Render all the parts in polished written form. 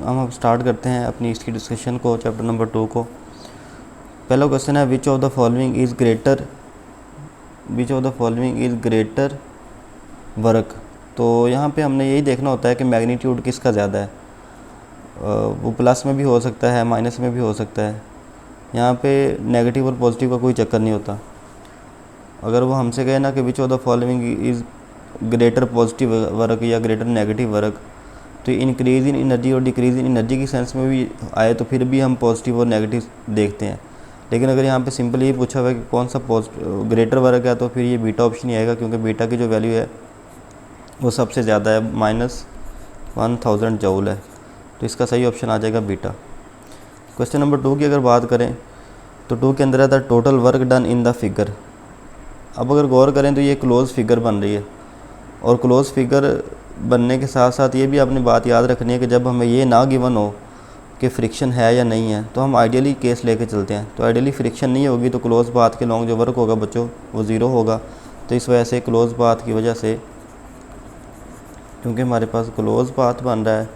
हम अब स्टार्ट करते हैं अपनी इसकी डिस्कशन को, चैप्टर नंबर 2 को। पहला क्वेश्चन है विच of the following is greater work. तो यहाँ पे हमने यही देखना होता है कि मैग्नीट्यूड किसका ज़्यादा है। वो प्लस में भी हो सकता है, माइनस में भी हो सकता है। यहाँ पे नेगेटिव और पॉजिटिव का कोई चक्कर नहीं होता। अगर वो हमसे कहे ना कि विच of the following is greater positive work या ग्रेटर नेगेटिव वर्क, तो इंक्रीज़ इन एनर्जी और डिक्रीज़ इन एनर्जी की सेंस में भी आए तो फिर भी हम पॉजिटिव और नेगेटिव देखते हैं। लेकिन अगर यहाँ पे सिंपल ये पूछा हुआ है कि कौन सा ग्रेटर वर्क है, तो फिर ये बीटा ऑप्शन ही आएगा, क्योंकि बीटा की जो वैल्यू है वो सबसे ज़्यादा है, -1000 जूल है। तो इसका सही ऑप्शन आ जाएगा बीटा। क्वेश्चन नंबर 2 की अगर बात करें तो 2 के अंदर है the total work done in the figure. अब अगर गौर करें तो ये क्लोज फिगर बन रही है, और क्लोज फिगर बनने के साथ साथ ये भी आपने बात याद रखनी है कि जब हमें ये ना गिवन हो कि फ्रिक्शन है या नहीं है, तो हम आइडियली केस लेके चलते हैं। तो आइडियली फ्रिक्शन नहीं होगी तो क्लोज पाथ के लॉन्ग जो वर्क होगा बच्चों वो ज़ीरो होगा। तो इस वजह से क्लोज पाथ की वजह से, क्योंकि हमारे पास क्लोज पाथ बन रहा है,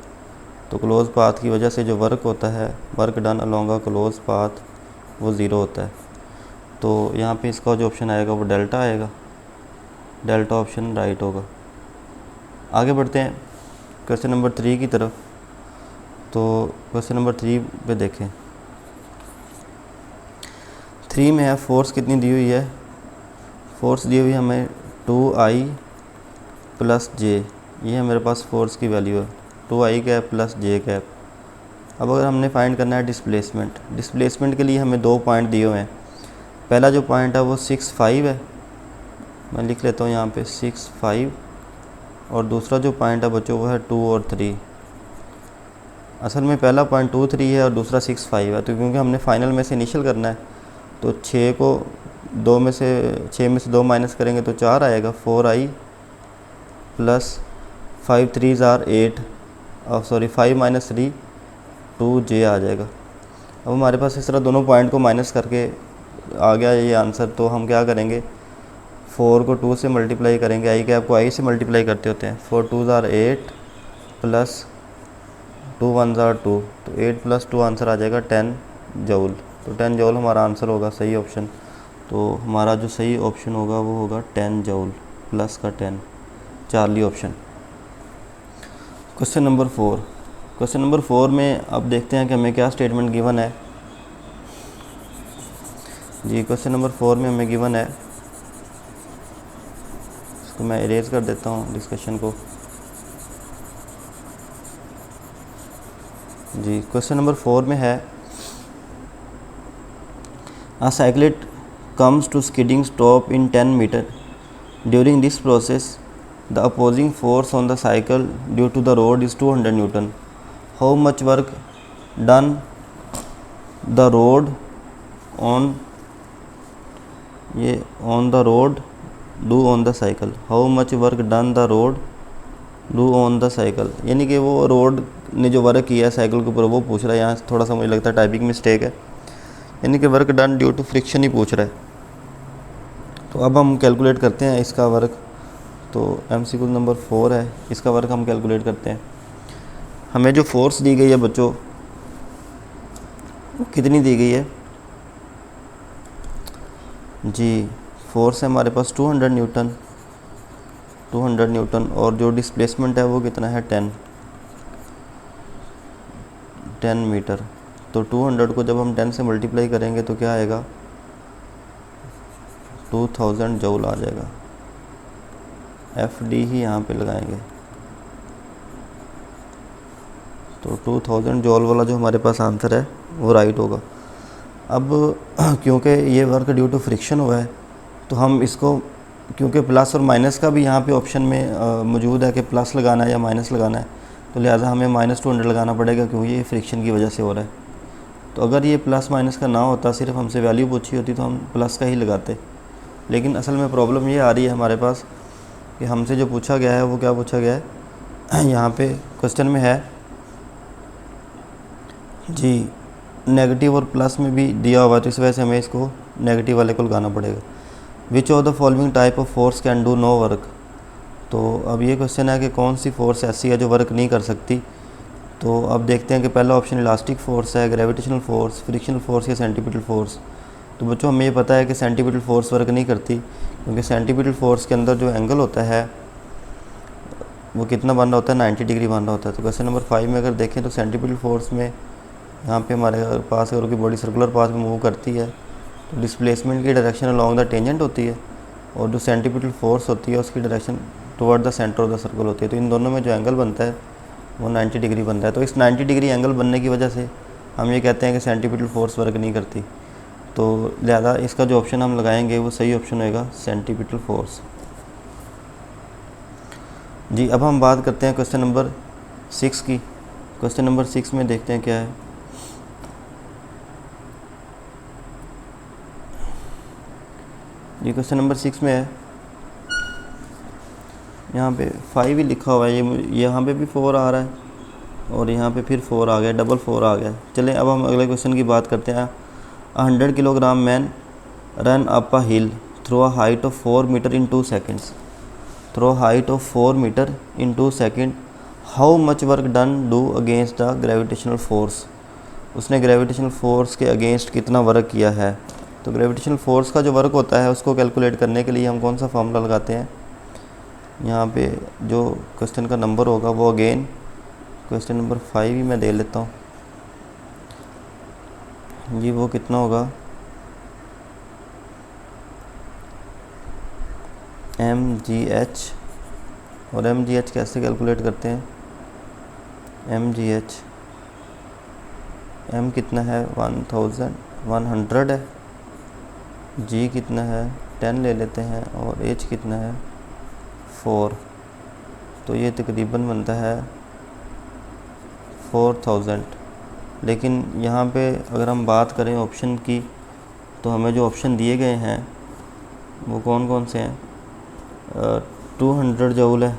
तो क्लोज पाथ की वजह से जो वर्क होता है, work done along a close path, वो ज़ीरो होता है। तो यहाँ पे इसका जो ऑप्शन आएगा वो डेल्टा आएगा। डेल्टा ऑप्शन राइट होगा। आगे बढ़ते हैं क्वेश्चन नंबर 3 की तरफ। तो क्वेश्चन नंबर 3 पे देखें। 3 में है फोर्स कितनी दी हुई है। फोर्स दी हुई हमें 2I + J। ये है मेरे पास फोर्स की वैल्यू है, 2I कैप + J कैप। अब अगर हमने फाइंड करना है डिस्प्लेसमेंट के लिए हमें 2 पॉइंट दिए हुए हैं। पहला जो पॉइंट है वो 6,5 है, मैं लिख लेता हूँ यहाँ पे 6,5। और दूसरा जो पॉइंट है बच्चों वो है 2 और 3। असल में पहला पॉइंट 2, 3 है और दूसरा 6,5 है। तो क्योंकि हमने फाइनल में से इनिशियल करना है, तो 6 में से 2 माइनस करेंगे तो 4 आएगा। 4I + 5 3s are 8, 5 - 3 2J आ जाएगा। अब हमारे पास इस तरह दोनों पॉइंट को माइनस करके आ गया ये आंसर। तो हम क्या करेंगे, 4 को 2 से मल्टीप्लाई करेंगे, आई कैप को I से मल्टीप्लाई करते होते हैं। 4 2s are 8 + 2 1s are 2, तो 8 + 2 आंसर आ जाएगा 10 जूल। तो 10 जूल हमारा आंसर होगा, सही ऑप्शन। तो हमारा जो सही ऑप्शन होगा वो होगा 10 जूल प्लस का 10, चार्ली ऑप्शन। क्वेश्चन नंबर 4 में अब देखते हैं कि हमें क्या स्टेटमेंट गिवन है जी। क्वेश्चन नंबर 4 में हमें गिवन है, इसको मैं इरेज कर देता हूँ डिस्कशन को जी। क्वेश्चन नंबर 4 में है a cyclist comes to skidding stop in 10 meter. During this process the opposing force on the cycle due to the road is 200 newton. How much work done the road on the road do on the cycle. How much work done the road do on the cycle, यानी कि वो road ने जो work किया है cycle के ऊपर वो पूछ रहा है। यहाँ थोड़ा सा मुझे लगता है टाइपिंग मिस्टेक है, यानी कि work done due to friction ही पूछ रहा है। तो अब हम कैलकुलेट करते हैं इसका वर्क। तो MCQ नंबर 4 है, इसका वर्क हम कैलकुलेट करते हैं। हमें जो फोर्स दी गई है बच्चों वो कितनी दी गई है जी। फोर्स है हमारे पास 200 न्यूटन, और जो डिस्प्लेसमेंट है वो कितना है 10 मीटर। तो 200 को जब हम 10 से मल्टीप्लाई करेंगे तो क्या आएगा, 2000 जूल आ जाएगा। FD ही यहाँ पे लगाएंगे, तो 2000 जूल वाला जो हमारे पास आंसर है वो राइट होगा। अब क्योंकि ये वर्क ड्यू टू फ्रिक्शन हुआ है, तो हम इसको, क्योंकि प्लस और माइनस का भी यहाँ पे ऑप्शन में मौजूद है कि प्लस लगाना है या माइनस लगाना है, तो लिहाजा हमें -200 लगाना पड़ेगा, क्योंकि ये फ्रिक्शन की वजह से हो रहा है। तो अगर ये प्लस माइनस का ना होता, सिर्फ हमसे वैल्यू पूछी होती, तो हम प्लस का ही लगाते। लेकिन असल में प्रॉब्लम ये आ रही है हमारे पास कि हमसे जो पूछा गया है वो क्या पूछा गया है यहाँ पे क्वेश्चन में है जी, नेगेटिव और प्लस में भी दिया हुआ, तो इस वजह से हमें इसको नेगेटिव वाले को लगाना पड़ेगा। Which of the following type of force can do no work. तो अब ये क्वेश्चन है कि कौन सी फोर्स ऐसी है जो वर्क नहीं कर सकती। तो अब देखते हैं कि पहला ऑप्शन इलास्टिक फ़ोर्स है, ग्रेविटेशनल फ़ोर्स, फ्रिक्शनल फ़ोर्स या सेंटीपिटल फ़ोर्स। तो बच्चों हमें ये पता है कि सेंटीपिटल फ़ोर्स वर्क नहीं करती, क्योंकि सेंटीपिटल फ़ोर्स के अंदर जो एंगल होता है वो कितना बन रहा होता है, 90 डिग्री बन रहा होता है। तो क्वेश्चन नंबर 5 में अगर देखें तो सेंटीपिटल फ़ोर्स में यहाँ पे हमारे पास अगर कोई बॉडी सर्कुलर पाथ में मूव करती है तो डिस्प्लेसमेंट की डायरेक्शन अलॉन्ग द टेंजेंट होती है, और जो सेंटीपिटल फ़ोर्स होती है उसकी direction toward the centre of the circle होती है। तो इन दोनों में जो एंगल बनता है वो 90 डिग्री बनता है। तो इस 90 डिग्री एंगल बनने की वजह से हम ये कहते हैं कि सेंटीपिटल फ़ोर्स वर्क नहीं करती। तो लिहाजा इसका जो ऑप्शन हम लगाएंगे वो सही ऑप्शन होएगा, सेंटीपिटल फ़ोर्स। जी, अब हम बात करते हैं क्वेश्चन नंबर 6 की। क्वेश्चन नंबर 6 में देखते हैं क्या है। ये क्वेश्चन नंबर 6 में है, यहाँ पे 5 ही लिखा हुआ है, ये यहाँ पे भी 4 आ रहा है और यहाँ पे फिर 4 आ गया, डबल 4 आ गया। चलें अब हम अगले क्वेश्चन की बात करते हैं। 100 kilogram man run up a hill through a height of 4 meter in 2 seconds, through height of 4 meter in 2 second, how much work done do against the gravitational force. उसने ग्रेविटेशनल फोर्स के against कितना work किया है। तो gravitational force का जो work होता है उसको कैलकुलेट करने के लिए हम कौन सा फार्मूला लगाते हैं। यहाँ पे जो क्वेश्चन का नंबर होगा वो अगेन क्वेश्चन नंबर 5 ही मैं दे लेता हूँ जी। वो कितना होगा, mgh, और mgh कैसे कैलकुलेट करते हैं। mgh m कितना है 1100 है, g कितना है 10 ले लेते हैं, और h कितना है 4। तो ये तकरीबन बनता है 4000। लेकिन यहाँ पे अगर हम बात करें ऑप्शन की तो हमें जो ऑप्शन दिए गए हैं वो कौन कौन से हैं। 200 जूल है,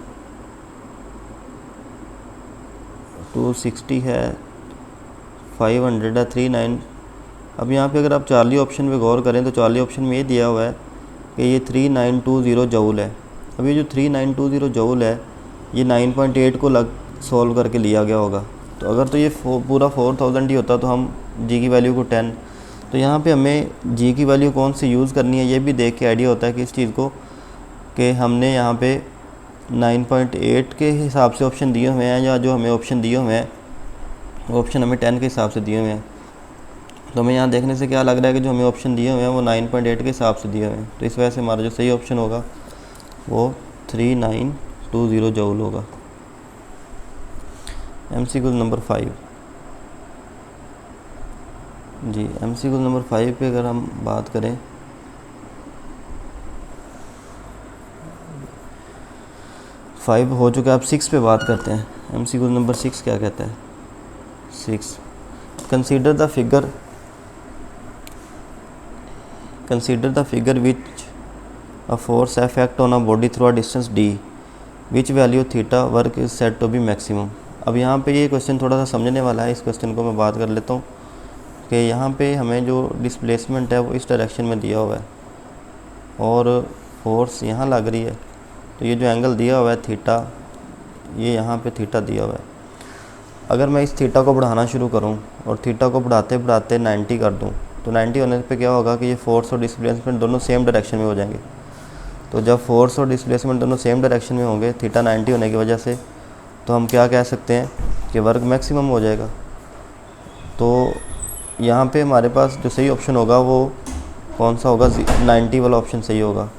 260 है, 500 है, 39। अब यहाँ पे अगर आप चार्ली ऑप्शन पे गौर करें तो चार्ली ऑप्शन में ये दिया हुआ है कि ये 3920 जूल है। अब ये जो 3920 जूल है ये 9.8 को सॉल्व करके लिया गया होगा। तो अगर तो ये पूरा 4000 ही होता तो हम जी की वैल्यू को 10। तो यहाँ पे हमें जी की वैल्यू कौन सी यूज़ करनी है ये भी देख के आइडिया होता है कि इस चीज़ को कि हमने यहाँ पे 9.8 के हिसाब से ऑप्शन दिए हुए हैं, या जो हमें ऑप्शन दिए हुए हैं ऑप्शन हमें 10 के हिसाब से दिए हुए हैं। तो हमें यहाँ देखने से क्या लग रहा है कि जो हमें ऑप्शन दिए हुए हैं वो 9.8 के हिसाब से दिए हुए हैं। तो इस वजह से हमारा जो सही ऑप्शन होगा वो 3920 जूल होगा। MCQ नंबर 5 जी। MCQ नंबर 5 पे अगर हम बात करें, फाइव हो चुका है, अब 6 पे बात करते हैं। MCQ नंबर 6 क्या कहता है। 6, consider the figure which a force effect on a body through a distance d, which value theta work is said to be maximum। अब यहाँ पे ये क्वेश्चन थोड़ा सा समझने वाला है, इस क्वेश्चन को मैं बात कर लेता हूँ कि यहाँ पे हमें जो डिस्प्लेसमेंट है वो इस डायरेक्शन में दिया हुआ है और फोर्स यहाँ लग रही है। तो ये जो एंगल दिया हुआ है थीटा, ये यहाँ पे थीटा दिया हुआ है। अगर मैं इस थीटा को बढ़ाना शुरू करूँ और थीटा को बढ़ाते बढ़ाते 90 कर दूँ तो 90 होने पे क्या होगा कि ये फोर्स और डिस्प्लेसमेंट दोनों सेम डायरेक्शन में हो जाएंगे। तो जब फोर्स और डिस्प्लेसमेंट दोनों सेम डायरेक्शन में होंगे थीटा 90 होने की वजह से, तो हम क्या कह सकते हैं कि वर्क मैक्सिमम हो जाएगा। तो यहाँ पे हमारे पास जो सही ऑप्शन होगा वो कौन सा होगा, 90 वाला ऑप्शन सही होगा।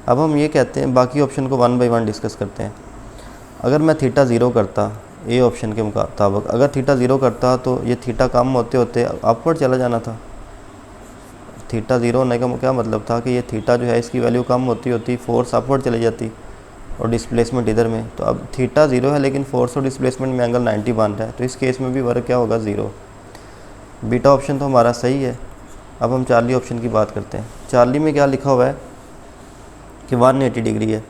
अब हम ये कहते हैं, बाकी ऑप्शन को 1 बाय 1 डिस्कस करते हैं। अगर मैं थीटा ज़ीरो करता ए ऑप्शन के मुताबिक, अगर थीटा ज़ीरो करता तो ये थीटा कम होते होते अपवर्ड चला जाना था। थीटा ज़ीरो होने का क्या मतलब था कि ये थीटा जो है इसकी वैल्यू कम होती होती फोर्स अपवर्ड चली जाती और डिस्प्लेसमेंट इधर में। तो अब थीटा ज़ीरो है लेकिन फोर्स और डिस्प्लेसमेंट में एंगल 90 बन रहा है, तो इस केस में भी वर्क क्या होगा, ज़ीरो। बीटा ऑप्शन तो हमारा सही है। अब हम चार्ली ऑप्शन की बात करते हैं। चार्ली में क्या लिखा हुआ है कि 180 डिग्री है।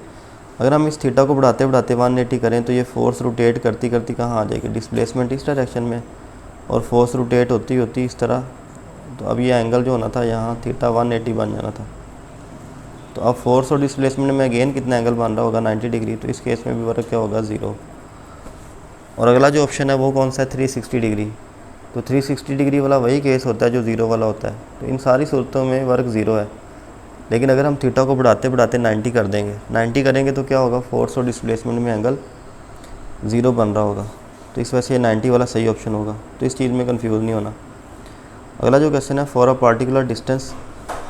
अगर हम इस थीटा को बढ़ाते बढ़ाते 180 करें तो ये फोर्स रोटेट करती करती कहाँ आ जाएगी, डिस्प्लेसमेंट इस डायरेक्शन में, और फोर्स रोटेट होती होती इस तरह। तो अब ये एंगल जो होना था यहाँ थीटा 180 बन जाना था। तो अब फोर्स और डिस्प्लेसमेंट में अगेन कितना एंगल बन रहा होगा, 90 डिग्री। तो इस केस में भी वर्क क्या होगा, ज़ीरो। और अगला जो ऑप्शन है वो कौन सा है, 360 डिग्री। तो 360 डिग्री वाला वही केस होता है जो ज़ीरो वाला होता है। तो इन सारी सूरतों में वर्क ज़ीरो है। लेकिन अगर हम थीटा को बढ़ाते बढ़ाते 90 कर देंगे, 90 करेंगे तो क्या होगा, फोर्स और डिस्प्लेसमेंट में एंगल ज़ीरो बन रहा होगा। तो इस वजह से ये 90 वाला सही ऑप्शन होगा। तो इस चीज़ में कंफ्यूज नहीं होना। अगला जो क्वेश्चन है, for a particular distance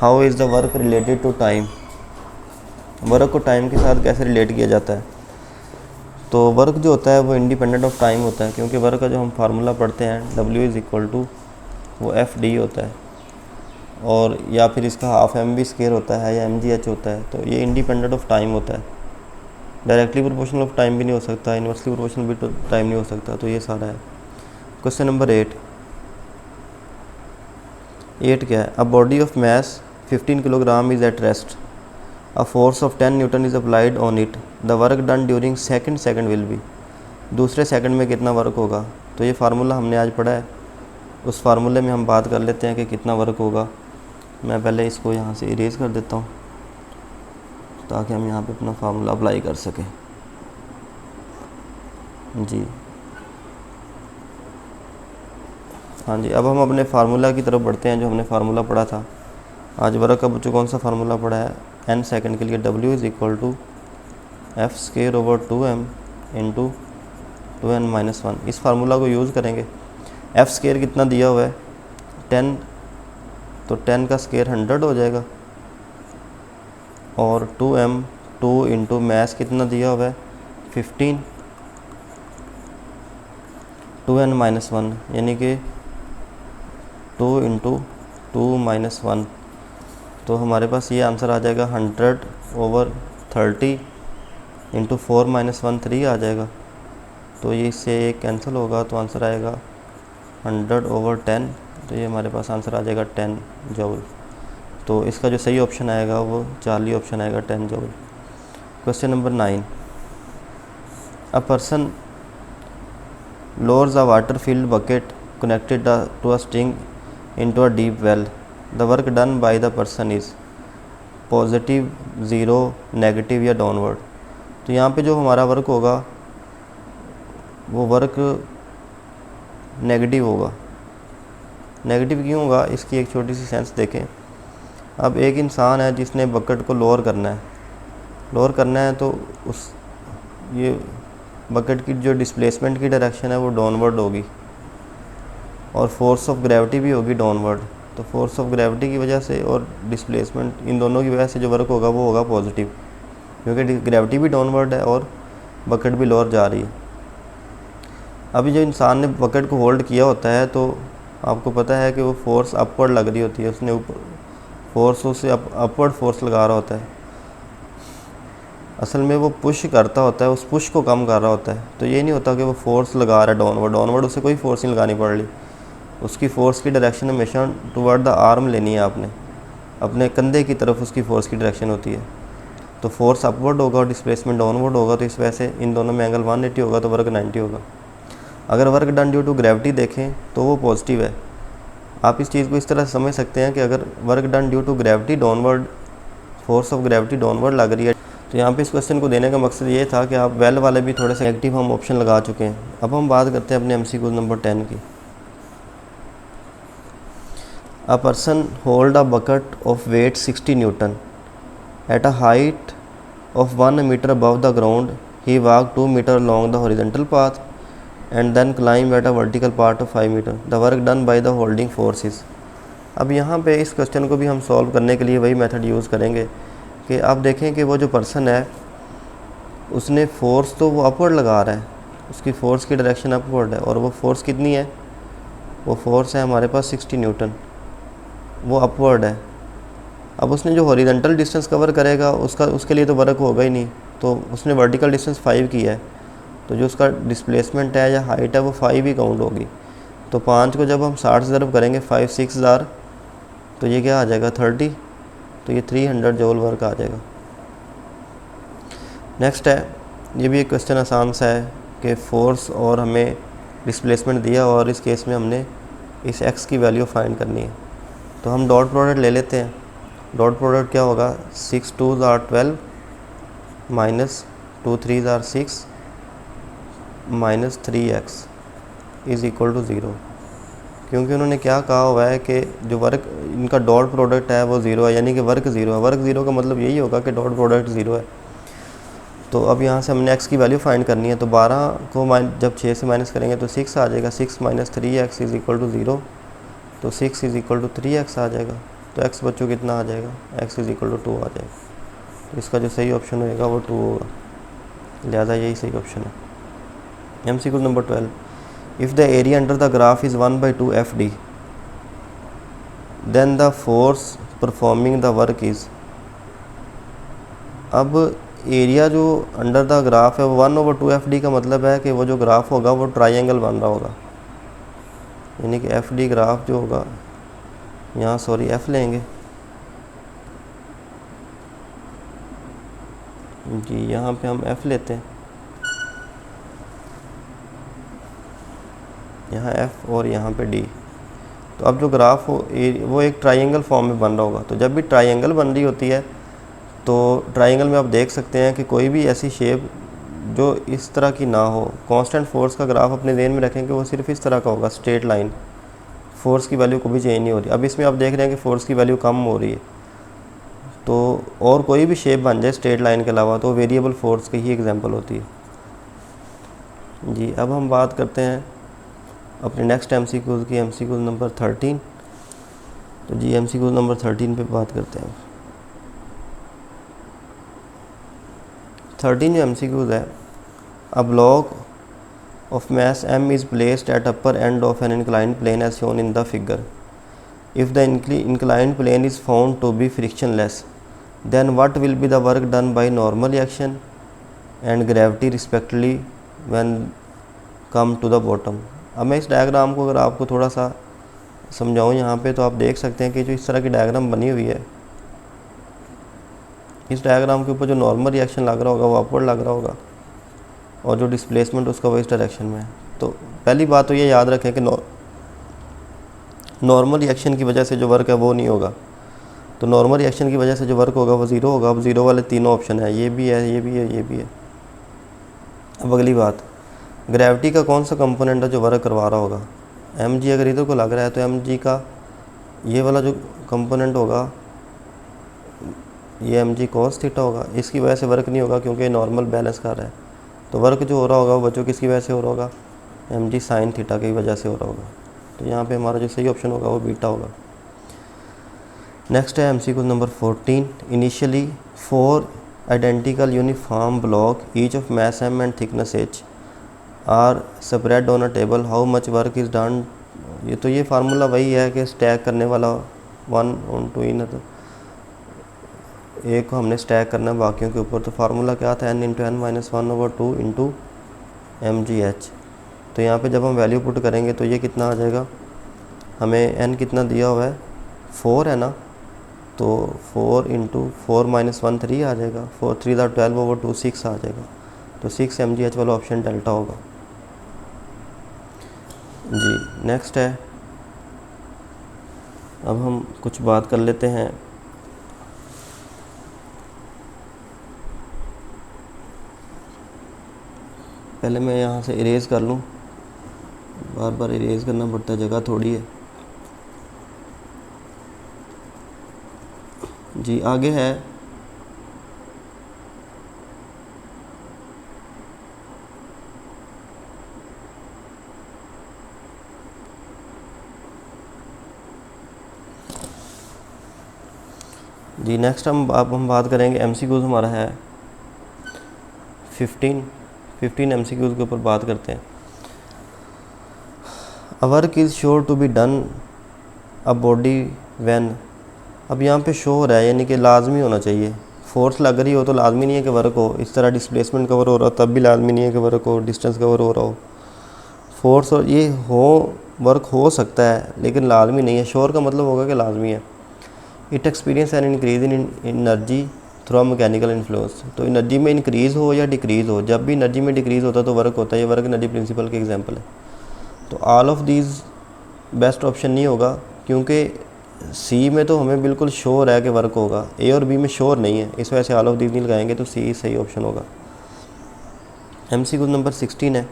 how is the work related to time. Work को टाइम के साथ कैसे रिलेट किया जाता है। तो वर्क जो होता है वो इंडिपेंडेंट ऑफ टाइम होता है, क्योंकि वर्क का जो हम फार्मूला पढ़ते हैं W = वो FD होता है, और या फिर इसका हाफ mv² होता है या mgh होता है। तो ये इंडिपेंडेंट ऑफ टाइम होता है। डायरेक्टली प्रोपोर्शनल ऑफ टाइम भी नहीं हो सकता, इन्वर्सली प्रोपोर्शनल भी टाइम नहीं हो सकता। तो ये सारा है। क्वेश्चन नंबर 8 क्या है, a body of mass 15 kilogram is at rest, a force of 10 Newton is applied on it, the work done during second will be. दूसरे सेकंड में कितना वर्क होगा। तो ये फार्मूला हमने आज पढ़ा है, उस फार्मूले में हम बात कर लेते हैं कि कितना वर्क होगा। मैं पहले इसको यहाँ से इरेज कर देता हूँ ताकि हम यहाँ पे अपना फार्मूला अप्लाई कर सकें। जी हाँ जी, अब हम अपने फार्मूला की तरफ बढ़ते हैं, जो हमने फार्मूला पढ़ा था आज। वर्क का बच्चों कौन सा फार्मूला पढ़ा है, n सेकंड के लिए W = f²/2m × 2n-1। इस फार्मूला को यूज़ करेंगे। f² कितना दिया हुआ है, 10, तो 10 का स्क्वायर 100 हो जाएगा, और 2m 2 × मैस कितना दिया हुआ है 15, 2n-1, यानी कि 2 × 2-1। तो हमारे पास ये आंसर आ जाएगा 100/30 × 4-1 3 आ जाएगा। तो ये इससे एक कैंसिल होगा, तो आंसर आएगा 100/10। तो ये हमारे पास आंसर आ जाएगा 10 जूल। तो इसका जो सही ऑप्शन आएगा वो चार्ली ऑप्शन आएगा, 10 joule. Question number 9, a person lowers a water filled bucket connected to a string into a deep well. The work done by the person is positive, zero, negative या downward. तो यहाँ पे जो हमारा work होगा वो work negative होगा। Negative क्यों होगा, इसकी एक छोटी सी सेंस देखें। अब एक इंसान है जिसने बकेट को लोअर करना है, तो उस ये बकेट की जो डिस्प्लेसमेंट की डायरेक्शन है वो डाउनवर्ड होगी, और फोर्स ऑफ ग्रेविटी भी होगी डाउनवर्ड। तो फोर्स ऑफ ग्रेविटी की वजह से और डिस्प्लेसमेंट, इन दोनों की वजह से जो वर्क होगा वो होगा पॉजिटिव, क्योंकि ग्रेविटी भी डाउनवर्ड है और बकेट भी लोअर जा रही है। अभी जो इंसान ने बकेट को होल्ड किया होता है, तो आपको पता है कि वो फोर्स अपवर्ड लग रही होती है, उसने ऊपर फोर्स उसे अपवर्ड फोर्स लगा रहा होता है। असल में वो पुश करता होता है, उस पुश को कम कर रहा होता है। तो ये नहीं होता कि वो फोर्स लगा रहा है डाउनवर्ड उसे कोई फोर्स नहीं लगानी पड़ रही। उसकी फ़ोर्स की डायरेक्शन हमेशा टुवर्ड द आर्म लेनी है आपने, अपने कंधे की तरफ उसकी फ़ोर्स की डायरेक्शन होती है। तो फोर्स अपवर्ड होगा और डिस्प्लेसमेंट डाउनवर्ड होगा, तो इस वजह से इन दोनों में एंगल 180 होगा, तो वर्क 90 होगा। अगर work done due to gravity देखें तो वो पॉजिटिव है। आप इस चीज़ को इस तरह समझ सकते हैं कि अगर work done due to gravity downward, force of gravity downward लग रही है। तो यहाँ पे इस क्वेश्चन को देने का मकसद ये था कि आप वेल वाले भी थोड़े से नेगेटिव हम ऑप्शन लगा चुके हैं। अब हम बात करते हैं अपने MCQ नंबर 10 की। A person hold a bucket of weight 60 newton at a height of 1 meter above the ground. He walked 2 meter along the horizontal path and then climbed at a vertical part of 5 meter. The work done by the holding forces. अब यहाँ पे इस question को भी हम solve करने के लिए वही मेथड यूज़ करेंगे कि आप देखें कि वो जो पर्सन है उसने फोर्स तो वो अपवर्ड लगा रहा है, उसकी फ़ोर्स की डायरेक्शन अपवर्ड है, और वो फोर्स कितनी है, वो फोर्स है हमारे पास 60 न्यूटन, वो अपवर्ड है। अब उसने जो हॉरिजॉन्टल डिस्टेंस कवर करेगा उसके लिए तो वर्क होगा ही नहीं, तो उसने वर्टिकल डिस्टेंस 5 की है, तो जो उसका डिस्प्लेसमेंट है या हाइट है वो 5 ही काउंट होगी। तो 5 को जब हम 60 से ज़रब करेंगे 5 6 हज़ार, तो ये क्या आ जाएगा 30, तो ये 300 जूल वर्क आ जाएगा। नेक्स्ट है, ये भी एक क्वेश्चन आसान सा है कि फोर्स और हमें डिस्प्लेसमेंट दिया और इस केस में हमने इस x की वैल्यू फाइंड करनी है। तो हम डॉट प्रोडक्ट ले लेते हैं। डॉट प्रोडक्ट क्या होगा, 6 2s are 12 minus 2 3s are 6 -3x is equal to 0, क्योंकि उन्होंने क्या कहा हुआ है कि जो वर्क इनका डॉट प्रोडक्ट है वो 0 है, यानी कि वर्क 0 है। वर्क 0 का मतलब यही होगा कि डॉट प्रोडक्ट 0 है। तो अब यहाँ से हमने x की वैल्यू फाइंड करनी है। तो 12 को जब 6 से माइनस करेंगे तो 6 आ जाएगा। 6 - 3x इज़ इक्वल टू 0, तो 6 इज़ इक्वल टू 3x आ जाएगा। तो x बच्चों कितना आ जाएगा, x इज़ इक्वल टू 2 आ जाएगा। तो इसका जो सही ऑप्शन होएगा वो 2 होगा, लिहाजा यही सही ऑप्शन है। MCQ number 12, if the area under the graph is 1/2 FD, then the force performing the work is. अब एरिया जो अंडर द ग्राफ है वो 1/2 FD का मतलब है कि वो जो ग्राफ होगा वो ट्राइंगल बन रहा होगा, यानी कि FD ग्राफ जो होगा, यहाँ सॉरी F लेंगे जी, यहाँ पे हम F लेते हैं, यहाँ F और यहाँ पे D। तो अब जो ग्राफ हो वो एक ट्राइंगल फॉर्म में बन रहा होगा। तो जब भी ट्राइंगल बन रही होती है तो ट्राइंगल में आप देख सकते हैं कि कोई भी ऐसी शेप जो इस तरह की ना हो, कांस्टेंट फोर्स का ग्राफ अपने ध्यान में रखेंगे वो सिर्फ इस तरह का होगा, स्ट्रेट लाइन, फोर्स की वैल्यू कभी चेंज नहीं हो रही। अब इसमें आप देख रहे हैं कि फोर्स की वैल्यू कम हो रही है, तो और कोई भी शेप बन जाए स्ट्रेट लाइन के अलावा तो वेरिएबल फोर्स की ही एग्जांपल होती है जी। अब हम बात करते हैं अपने नेक्स्ट MCQ की, MCQ नंबर 13। तो जी MCQ नंबर 13 पे बात करते हैं। 13 जो MCQ है, a block of mass m is placed at upper end of an inclined plane as shown in the figure. If the inclined plane is found to be frictionless, then what will be the work done by normal reaction and gravity respectively when come to the bottom? अब मैं इस diagram को अगर आपको थोड़ा सा समझाऊँ यहाँ पे, तो आप देख सकते हैं कि जो इस तरह की डायग्राम बनी हुई है, इस डायग्राम के ऊपर जो नॉर्मल रिएक्शन लग रहा होगा वो अपवर्ड लग रहा होगा, और जो डिस्प्लेसमेंट उसका वो इस डायरेक्शन में है। तो पहली बात तो ये याद रखें कि नॉर्मल रिएक्शन की वजह से जो वर्क है वो नहीं होगा। तो नॉर्मल रिएक्शन की वजह से जो वर्क होगा वो 0 होगा। अब 0 वाले तीनों ऑप्शन है, ये भी है, ये भी है, ये भी है। अब अगली बात, ग्रेविटी का कौन सा कंपोनेंट है जो वर्क करवा रहा होगा। mg अगर इधर को लग रहा है तो mg का ये वाला जो कंपोनेंट होगा ये mg cos थीटा होगा। इसकी वजह से वर्क नहीं होगा क्योंकि नॉर्मल बैलेंस कर रहा है। तो वर्क जो हो रहा होगा वो बच्चों किसकी वजह से हो रहा होगा, mg साइन थीटा की वजह से हो रहा होगा। तो यहाँ पे हमारा जो सही ऑप्शन होगा वो बीटा होगा। नेक्स्ट है MCQ number 14, initially 4 identical uniform block each of mass m and thickness h are spread on a table, how much work is done. ये फार्मूला वही है कि स्टैक करने वाला, 1 on 2 इन, तो एक को हमने स्टैक करना है बाकियों के ऊपर। तो फार्मूला क्या था, n × n - 1/2 × mgh। तो यहाँ पे जब हम वैल्यू पुट करेंगे तो ये कितना आ जाएगा, हमें n कितना दिया हुआ है 4 है ना, तो 4 × 4 - 1 3 आ जाएगा, 4 3 12/2 6 आ जाएगा। तो 6 mgh वाला ऑप्शन डेल्टा होगा जी। नेक्स्ट है, अब हम कुछ बात कर लेते हैं पहले मैं यहाँ से इरेज़ कर लूँ, बार बार इरेज़ करना पड़ता है, जगह थोड़ी है जी। आगे है जी। नेक्स्ट हम बात करेंगे MCQ, हमारा है 15 MCQ के ऊपर बात करते हैं। A work is sure to be done a body when. अब यहाँ पे शो हो रहा है, यानी कि लाजमी होना चाहिए। फोर्स लग रही हो तो लाजमी नहीं है कि वर्क हो। इस तरह डिस्प्लेसमेंट कवर हो रहा हो तब भी लाजमी नहीं है कि वर्क हो, डिस्टेंस कवर हो रहा हो। फोर्स और ये हो, वर्क हो सकता है लेकिन लाजमी नहीं है। श्योर का मतलब होगा कि लाजमी है। It experience an increase in energy through mechanical influence. तो एनर्जी में इंक्रीज़ हो या डिक्रीज़ हो, जब भी एनर्जी में डिक्रीज़ होता है तो वर्क होता है। ये वर्क एनर्जी प्रिंसिपल के एग्जांपल है। तो all of these best option नहीं होगा, क्योंकि सी में तो हमें बिल्कुल श्योर है कि वर्क होगा, ए और बी में श्योर नहीं है, इस वजह से ऑल ऑफ दीज नहीं लगाएंगे, तो सी सही ऑप्शन होगा। MCQ नंबर 16 है,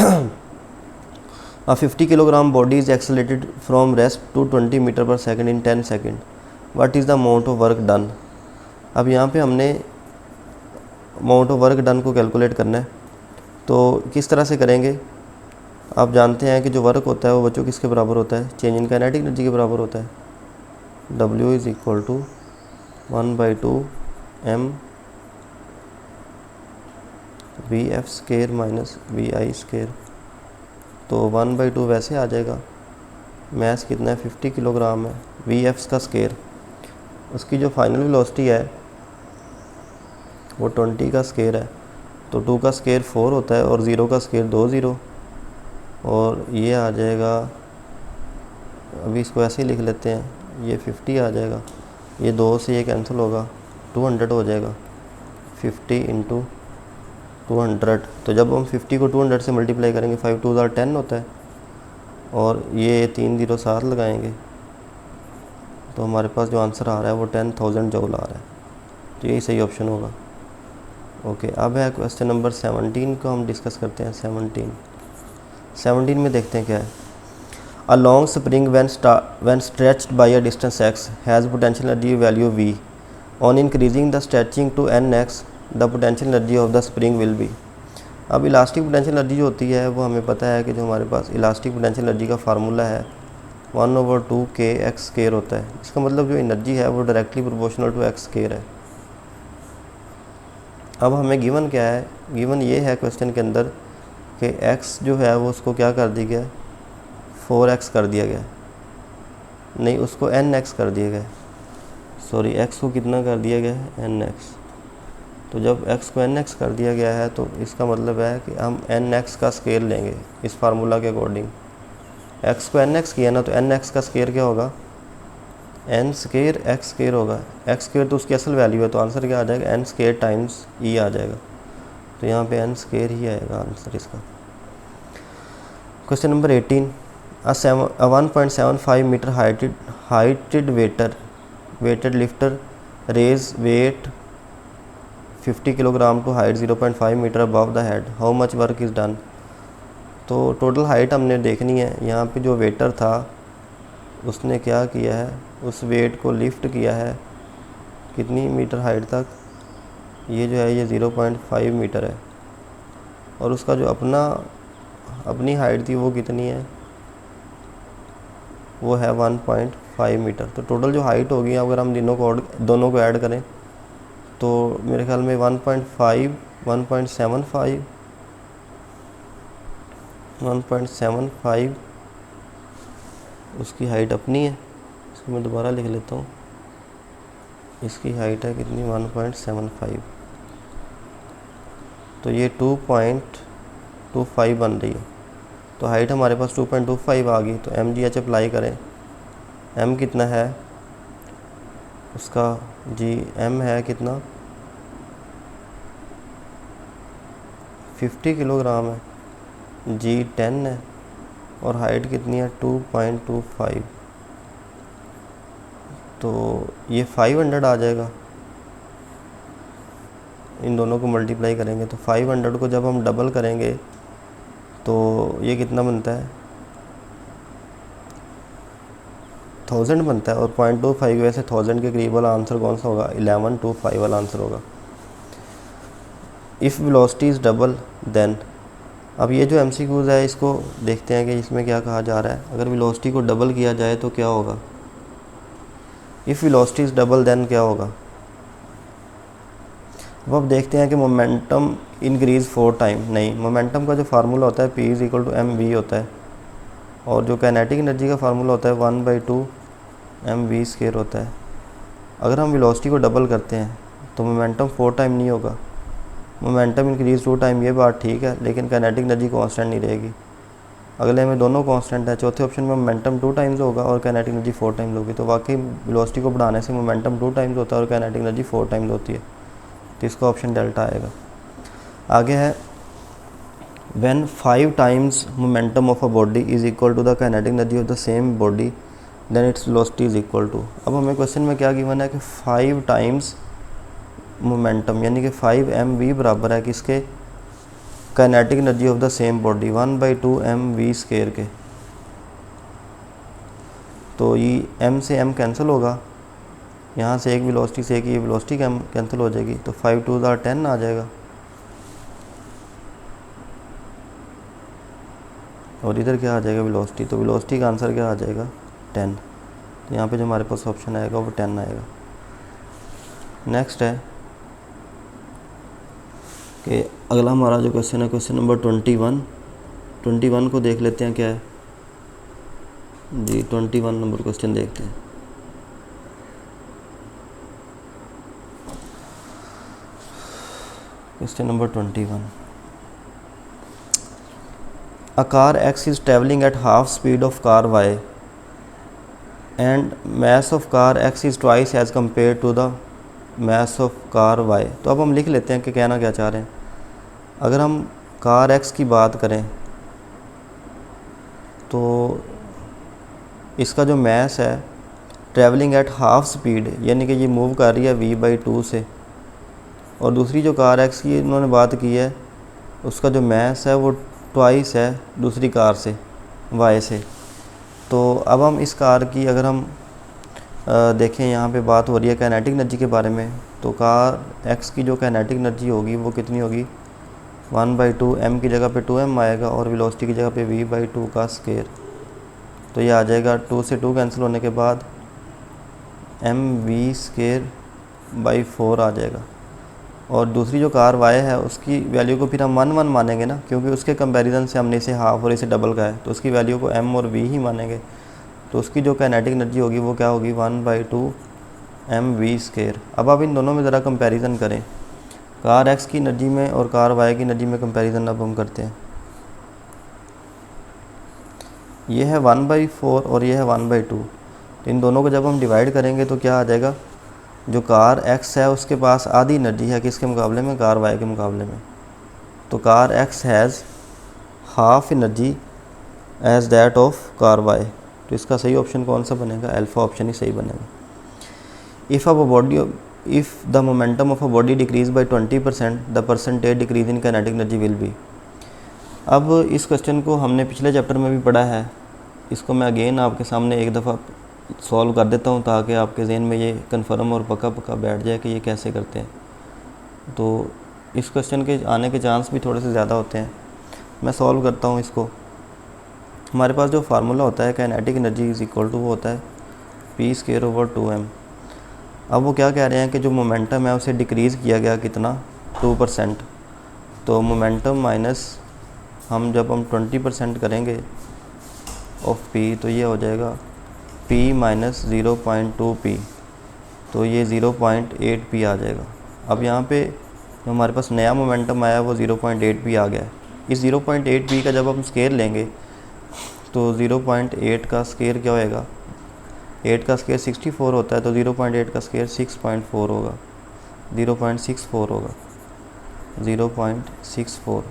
A 50 kilogram body is accelerated from rest to 20 meter per second in 10 second. What is the amount of work done? अब यहाँ पे हमने अमाउंट ऑफ वर्क डन को कैलकुलेट करना है, तो किस तरह से करेंगे? आप जानते हैं कि जो वर्क होता है वो बच्चों किसके बराबर होता है? चेंज इन काइनेटिक एनर्जी के बराबर होता है। W is equal to 1/2 m VF square minus VI square. तो 1/2 वैसे आ जाएगा, मैस कितना है 50 किलोग्राम है, VF का स्केयर, उसकी जो फाइनल वेलोसिटी है वो 20 का स्केयर है, तो 2 का स्केयर 4 होता है और 0 का स्केयर 2 0, और ये आ जाएगा, अभी इसको ऐसे ही लिख लेते हैं, ये 50 आ जाएगा, ये 2 से ये कैंसिल होगा, 200 हो जाएगा, 50 इंटू 200। तो जब हम 50 को 200 से मल्टीप्लाई करेंगे 5 2 10 होता है, और ये 3 0 साथ लगाएंगे तो हमारे पास जो आंसर आ रहा है वो 10,000 जूल आ रहा है। तो यही सही ऑप्शन होगा। ओके, अब है क्वेश्चन नंबर 17 को हम डिस्कस करते हैं। 17 में देखते हैं क्या है। A long spring when stretched by a distance x has potential energy value v. On increasing the stretching to nx, the potential energy of the spring will be. अब इलास्टिक पोटेंशियल एनर्जी जो होती है वो हमें पता है कि जो हमारे पास इलास्टिक पोटेंशियल एनर्जी का फार्मूला है 1/2 kx स्केयर होता है। इसका मतलब जो एनर्जी है वो directly proportional to X square है। अब हमें गिवन क्या है? गिवन ये है क्वेश्चन के अंदर कि x जो है वो उसको क्या कर दिया गया, 4x कर दिया गया, नहीं उसको nx कर दिया गया, सॉरी x को कितना कर दिया गया है, nx। तो जब x को nx कर दिया गया है तो इसका मतलब है कि हम nx का स्केयर लेंगे इस फार्मूला के अकॉर्डिंग। x को nx किया ना तो nx का स्केयर क्या होगा, n स्केयर x स्केयर होगा। x स्केयर तो उसकी असल वैल्यू है, तो आंसर क्या आ जाएगा, n स्केयर टाइम्स e आ जाएगा। तो यहाँ पे n स्केयर ही आएगा आंसर इसका। Question number 18, a 1.75 meter heighted weighted lifter raise weight 50 kilogram to height 0.5 meter above the head. How much work is done? तो टोटल हाइट हमने देखनी है। यहाँ पे जो वेटर था उसने क्या किया है, उस वेट को लिफ्ट किया है कितनी मीटर हाइट तक, ये जो है ये 0.5 मीटर है, और उसका जो अपनी हाइट थी वो कितनी है, वो है 1.5 मीटर। तो टोटल जो हाइट होगी अगर हम दोनों को ऐड करें तो मेरे ख्याल में 1.75 उसकी हाइट अपनी है। इसको मैं दोबारा लिख लेता हूँ, इसकी हाइट है कितनी, 1.75, तो ये 2.25 बन रही है। तो हाइट हमारे पास 2.25 आ गई, तो mgh अप्लाई करें। m कितना है उसका, जी m है कितना, 50 किलोग्राम है, g 10 है, और हाइट कितनी है 2.25, तो ये 500 आ जाएगा। इन दोनों को मल्टीप्लाई करेंगे तो 500 को जब हम डबल करेंगे तो ये कितना बनता है, 1000 बनता है, और 0.25 वैसे 1000 के करीब वाला आंसर कौन सा होगा, 1125 वाला आंसर होगा। If velocity is double then, अब ये जो MCQs है इसको देखते हैं कि इसमें क्या कहा जा रहा है। अगर वेलोसिटी को डबल किया जाए तो क्या होगा, if velocity is double then क्या होगा। अब देखते हैं कि मोमेंटम इंक्रीज़ 4 टाइम, नहीं, मोमेंटम का जो फार्मूला होता है P = mv होता है, और जो काइनेटिक एनर्जी का फार्मूला होता है 1/2 mv स्क्वायर होता है। अगर हम वेलोसिटी को डबल करते हैं तो मोमेंटम 4 टाइम नहीं होगा, मोमेंटम इंक्रीज़ 2 टाइम, ये बात ठीक है, लेकिन काइनेटिक एनर्जी कांस्टेंट नहीं रहेगी। अगले में दोनों कांस्टेंट है, चौथे ऑप्शन में मोमेंटम 2 टाइम्स होगा और काइनेटिक एनर्जी 4 टाइम्स होगी। तो वाकई वेलोसिटी को बढ़ाने से मोमेंटम 2 टाइम्स होता है और काइनेटिक एनर्जी 4 टाइम्स होती है, तो इसका ऑप्शन डेल्टा आएगा। आगे है when 5 times momentum of a body is equal to the kinetic energy of the same body then its velocity is equal to. अब हमें क्वेश्चन में क्या गिवन है कि 5 टाइम्स मोमेंटम, यानी कि 5 mv बराबर है किसके, kinetic energy of the same body 1/2 mv² के, तो ये m से m कैंसिल होगा, यहाँ से एक वेलोसिटी से एक ये वेलोसिटी कैंसिल हो जाएगी, तो 5 2 10 आ जाएगा। और इधर क्या आ जाएगा वेलोसिटी, तो वेलोसिटी का आंसर क्या आ जाएगा 10। तो यहाँ पे जो हमारे पास ऑप्शन आएगा वो 10 आएगा। नेक्स्ट है कि अगला हमारा जो क्वेश्चन है क्वेश्चन नंबर 21 को देख लेते हैं क्या है जी। 21 नंबर क्वेश्चन देखते हैं। Question number 21, a car X is traveling at half speed of car Y and mass of car X is twice as compared to the mass of car Y। तो अब हम लिख लेते हैं कि कहना क्या चाह रहे हैं। अगर हम कार X की बात करें तो इसका जो मैस है ट्रैवलिंग एट हाफ स्पीड, यानी कि ये मूव कर रही है v/2 से, और दूसरी जो कार X की इन्होंने बात की है उसका जो मैस है वो ट्वाइस है दूसरी कार से Y से। तो अब हम इस कार की अगर हम देखें, यहाँ पे बात हो रही है काइनेटिक एनर्जी के बारे में, तो कार X की जो काइनेटिक एनर्जी होगी वो कितनी होगी 1/2 m की जगह पे 2m आएगा और वेलोसिटी की जगह पे v/2 का स्क्वायर। तो ये आ जाएगा 2 से 2 कैंसिल होने के बाद mv²/4 आ जाएगा। और दूसरी जो कार Y है उसकी वैल्यू को फिर हम 1 मानेंगे ना, क्योंकि उसके कंपैरिजन से हमने इसे हाफ और इसे डबल का है, तो उसकी वैल्यू को m और v ही मानेंगे। तो उसकी जो काइनेटिक एनर्जी होगी वो क्या होगी 1/2 mv²। अब आप इन दोनों में ज़रा कंपैरिजन करें, कार X की एनर्जी में और कार Y की एनर्जी में कंपैरिजन अब हम करते हैं। ये है 1/4 और ये है 1/2, तो इन दोनों को जब हम डिवाइड करेंगे तो क्या आ जाएगा, जो कार X है उसके पास आधी एनर्जी है किसके मुकाबले में, कार Y के मुकाबले में। तो car X has half energy as that of car Y। तो इसका सही ऑप्शन कौन सा बनेगा, अल्फा ऑप्शन ही सही बनेगा। If the momentum of a body decrease by 20% the percentage decrease in kinetic energy will be. अब इस क्वेश्चन को हमने पिछले चैप्टर में भी पढ़ा है, इसको मैं अगेन आपके सामने एक दफ़ा सॉल्व कर देता हूँ ताकि आपके जहन में ये कन्फर्म और पक्का बैठ जाए कि ये कैसे करते हैं। तो इस क्वेश्चन के आने के चांस भी थोड़े से ज़्यादा होते हैं। मैं सॉल्व करता हूँ इसको। हमारे पास जो फार्मूला होता है kinetic energy is equal to वो होता है p²/2m। अब वो क्या कह रहे हैं कि जो मोमेंटम है उसे डिक्रीज़ किया गया कितना 2%। तो मोमेंटम माइनस हम जब हम 20% करेंगे ऑफ p तो ये हो जाएगा p - 0.2p, तो ये 0.8p आ जाएगा। अब यहाँ पे जो हमारे पास नया मोमेंटम आया वो 0.8p आ गया है। इस 0.8p का जब हम स्केयर लेंगे तो 0.8 का स्केयर क्या होएगा, 8 का स्केयर 64 होता है, तो 0.8 का स्केयर 6.4 होगा, 0.64 होगा, 0.64।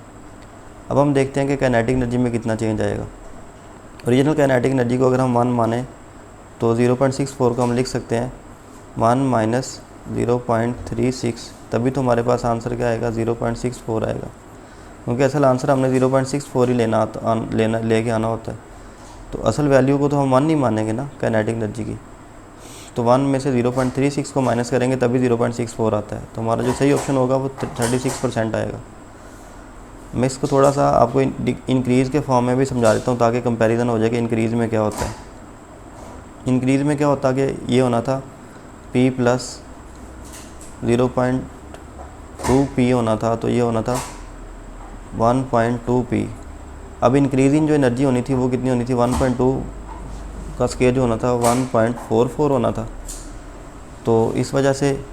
अब हम देखते हैं कि काइनेटिक एनर्जी में कितना चेंज आएगा। ओरिजिनल काइनेटिक एनर्जी को अगर हम 1 माने तो 0.64 को हम लिख सकते हैं 1 - 0.36, तभी तो हमारे पास आंसर क्या आएगा 0.64 आएगा, क्योंकि असल आंसर हमने 0.64 ही लेके आना होता है। तो असल वैल्यू को तो हम 1 नहीं मानेंगे ना काइनेटिक एनर्जी की, तो 1 में से 0.36 को माइनस करेंगे तभी 0.64 आता है। तो हमारा जो सही ऑप्शन होगा वो 36% आएगा। मैं इसको थोड़ा सा आपको इंक्रीज़ के फॉर्म में भी समझा देता हूँ ताकि कंपैरिजन हो जाए कि इंक्रीज़ में क्या होता है। इंक्रीज़ में क्या होता है कि ये होना था p + 0.2p होना था, तो ये होना था 1.2p। अब इंक्रीजिंग जो एनर्जी होनी थी वो कितनी होनी थी, 1.2 का स्केयर जो होना था 1.44 होना था। तो इस वजह से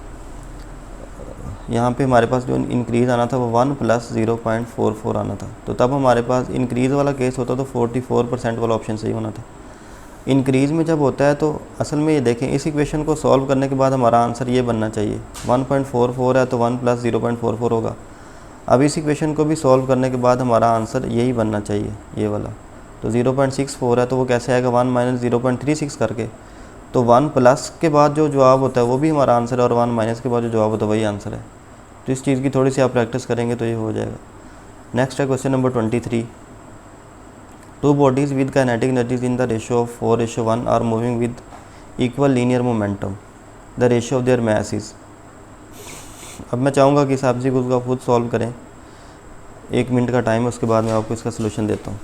यहाँ पे हमारे पास जो इंक्रीज़ आना था वो 1 + 0.44 आना था। तो तब हमारे पास इंक्रीज़ वाला केस होता तो 44% वाला ऑप्शन सही होना था। इंक्रीज़ में जब होता है तो असल में ये देखें, इस इक्वेशन को सॉल्व करने के बाद हमारा आंसर ये बनना चाहिए, 1.44 है तो 1 + 0.44 होगा। अब इस इक्वेशन को भी सॉल्व करने के बाद हमारा आंसर यही बनना चाहिए, ये वाला। तो 0.64 है तो वो कैसे आएगा 1 - 0.36 करके, तो 1 प्लस के बाद जो जवाब होता है वो भी हमारा आंसर है और 1 माइनस के बाद जो जवाब होता है वही आंसर है। तो इस चीज़ की थोड़ी सी आप प्रैक्टिस करेंगे तो ये हो जाएगा। नेक्स्ट है question number 23। Two bodies with kinetic energies in the ratio of 4:1 are moving with equal linear momentum, the ratio of their mass is. अब मैं चाहूँगा कि साहब जी को उसका खुद सॉल्व करें, 1 मिनट का टाइम है, उसके बाद मैं आपको इसका सलूशन देता हूँ।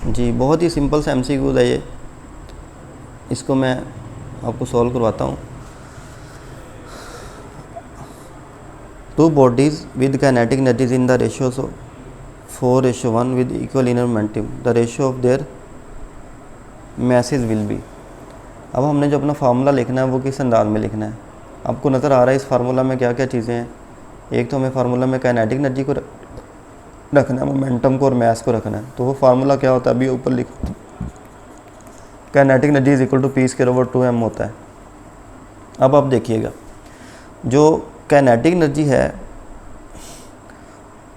जी बहुत ही सिंपल सा MCQ है ये, इसको मैं आपको सॉल्व करवाता हूँ। To bodies with kinetic energies in the ratio of 4:1 with equal linear momentum, the ratio of there message will be. अब हमने जो अपना फार्मूला लिखना है वो किस अंदाज में लिखना है, आपको नज़र आ रहा है इस फार्मूला में क्या क्या चीज़ें हैं। एक तो हमें फार्मूला में काइनेटिक एनर्जी को रखना है, मोमेंटम को और मैस को रखना है। तो वो फार्मूला क्या होता है, अभी ऊपर लिखो, kinetic energy is equal to P²/2m होता है। अब आप देखिएगा, जो काइनेटिक एनर्जी है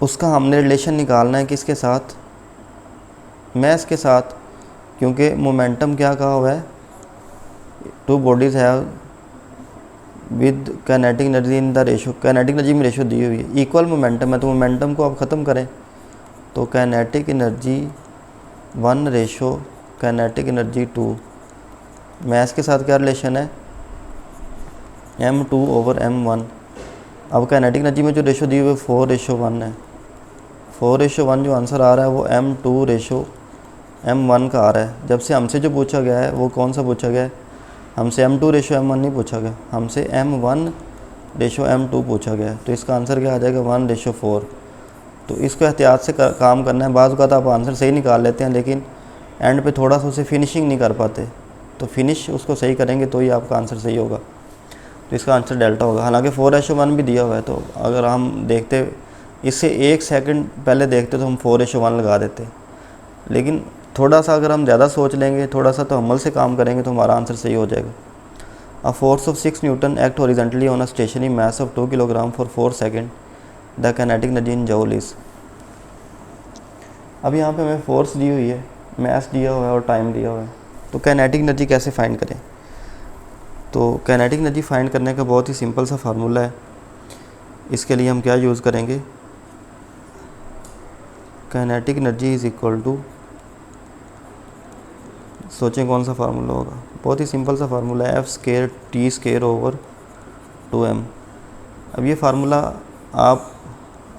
उसका हमने रिलेशन निकालना है किसके साथ, मैस के साथ, क्योंकि मोमेंटम क्या कहा हुआ है, to bodies have with kinetic energy in the ratio, kinetic energy में रेशियो दी हुई है, इक्वल मोमेंटम है, तो मोमेंटम को आप ख़त्म करें तो kinetic energy 1 ratio kinetic energy 2, mass के साथ क्या रिलेशन है, m2/m1। अब काइनेटिक एनर्जी में जो रेशो दी हुई है 4:1 है, 4:1 जो आंसर आ रहा है वो m2/m1 का आ रहा है। जब से हमसे जो पूछा गया है वो कौन सा पूछा गया है, हमसे m2/m1 नहीं पूछा गया, हमसे m1/m2 पूछा गया है। तो इसका आंसर क्या आ जाएगा, 1:4। तो इसको एहतियात से काम करना है। बाज़ का तो आप आंसर सही निकाल लेते हैं लेकिन एंड पे थोड़ा सा उसे फिनिशिंग नहीं कर पाते, तो फिनिश उसको सही करेंगे तो ही आपका आंसर सही होगा। तो इसका आंसर डेल्टा होगा। हालांकि 4:1 भी दिया हुआ है, तो अगर हम देखते इससे 1 सेकंड पहले देखते तो हम 4:1 लगा देते, लेकिन थोड़ा सा अगर हम ज़्यादा सोच लेंगे, थोड़ा सा तो अमल से काम करेंगे तो हमारा आंसर सही हो जाएगा। A force of 6 newton act horizontally on a stationary mass of 2 kilogram for 4 second, the kinetic energy in joule is. अब यहाँ पे हमें फोर्स दी हुई है, मास दिया हुआ है और टाइम दिया हुआ है, तो काइनेटिक एनर्जी कैसे फाइंड करें। तो काइनेटिक एनर्जी फाइंड करने का बहुत ही सिंपल सा फार्मूला है। इसके लिए हम क्या यूज़ करेंगे, kinetic energy is equal to, सोचें कौन सा फार्मूला होगा, बहुत ही सिंपल सा फार्मूला है, F²T²/2m। अब ये फार्मूला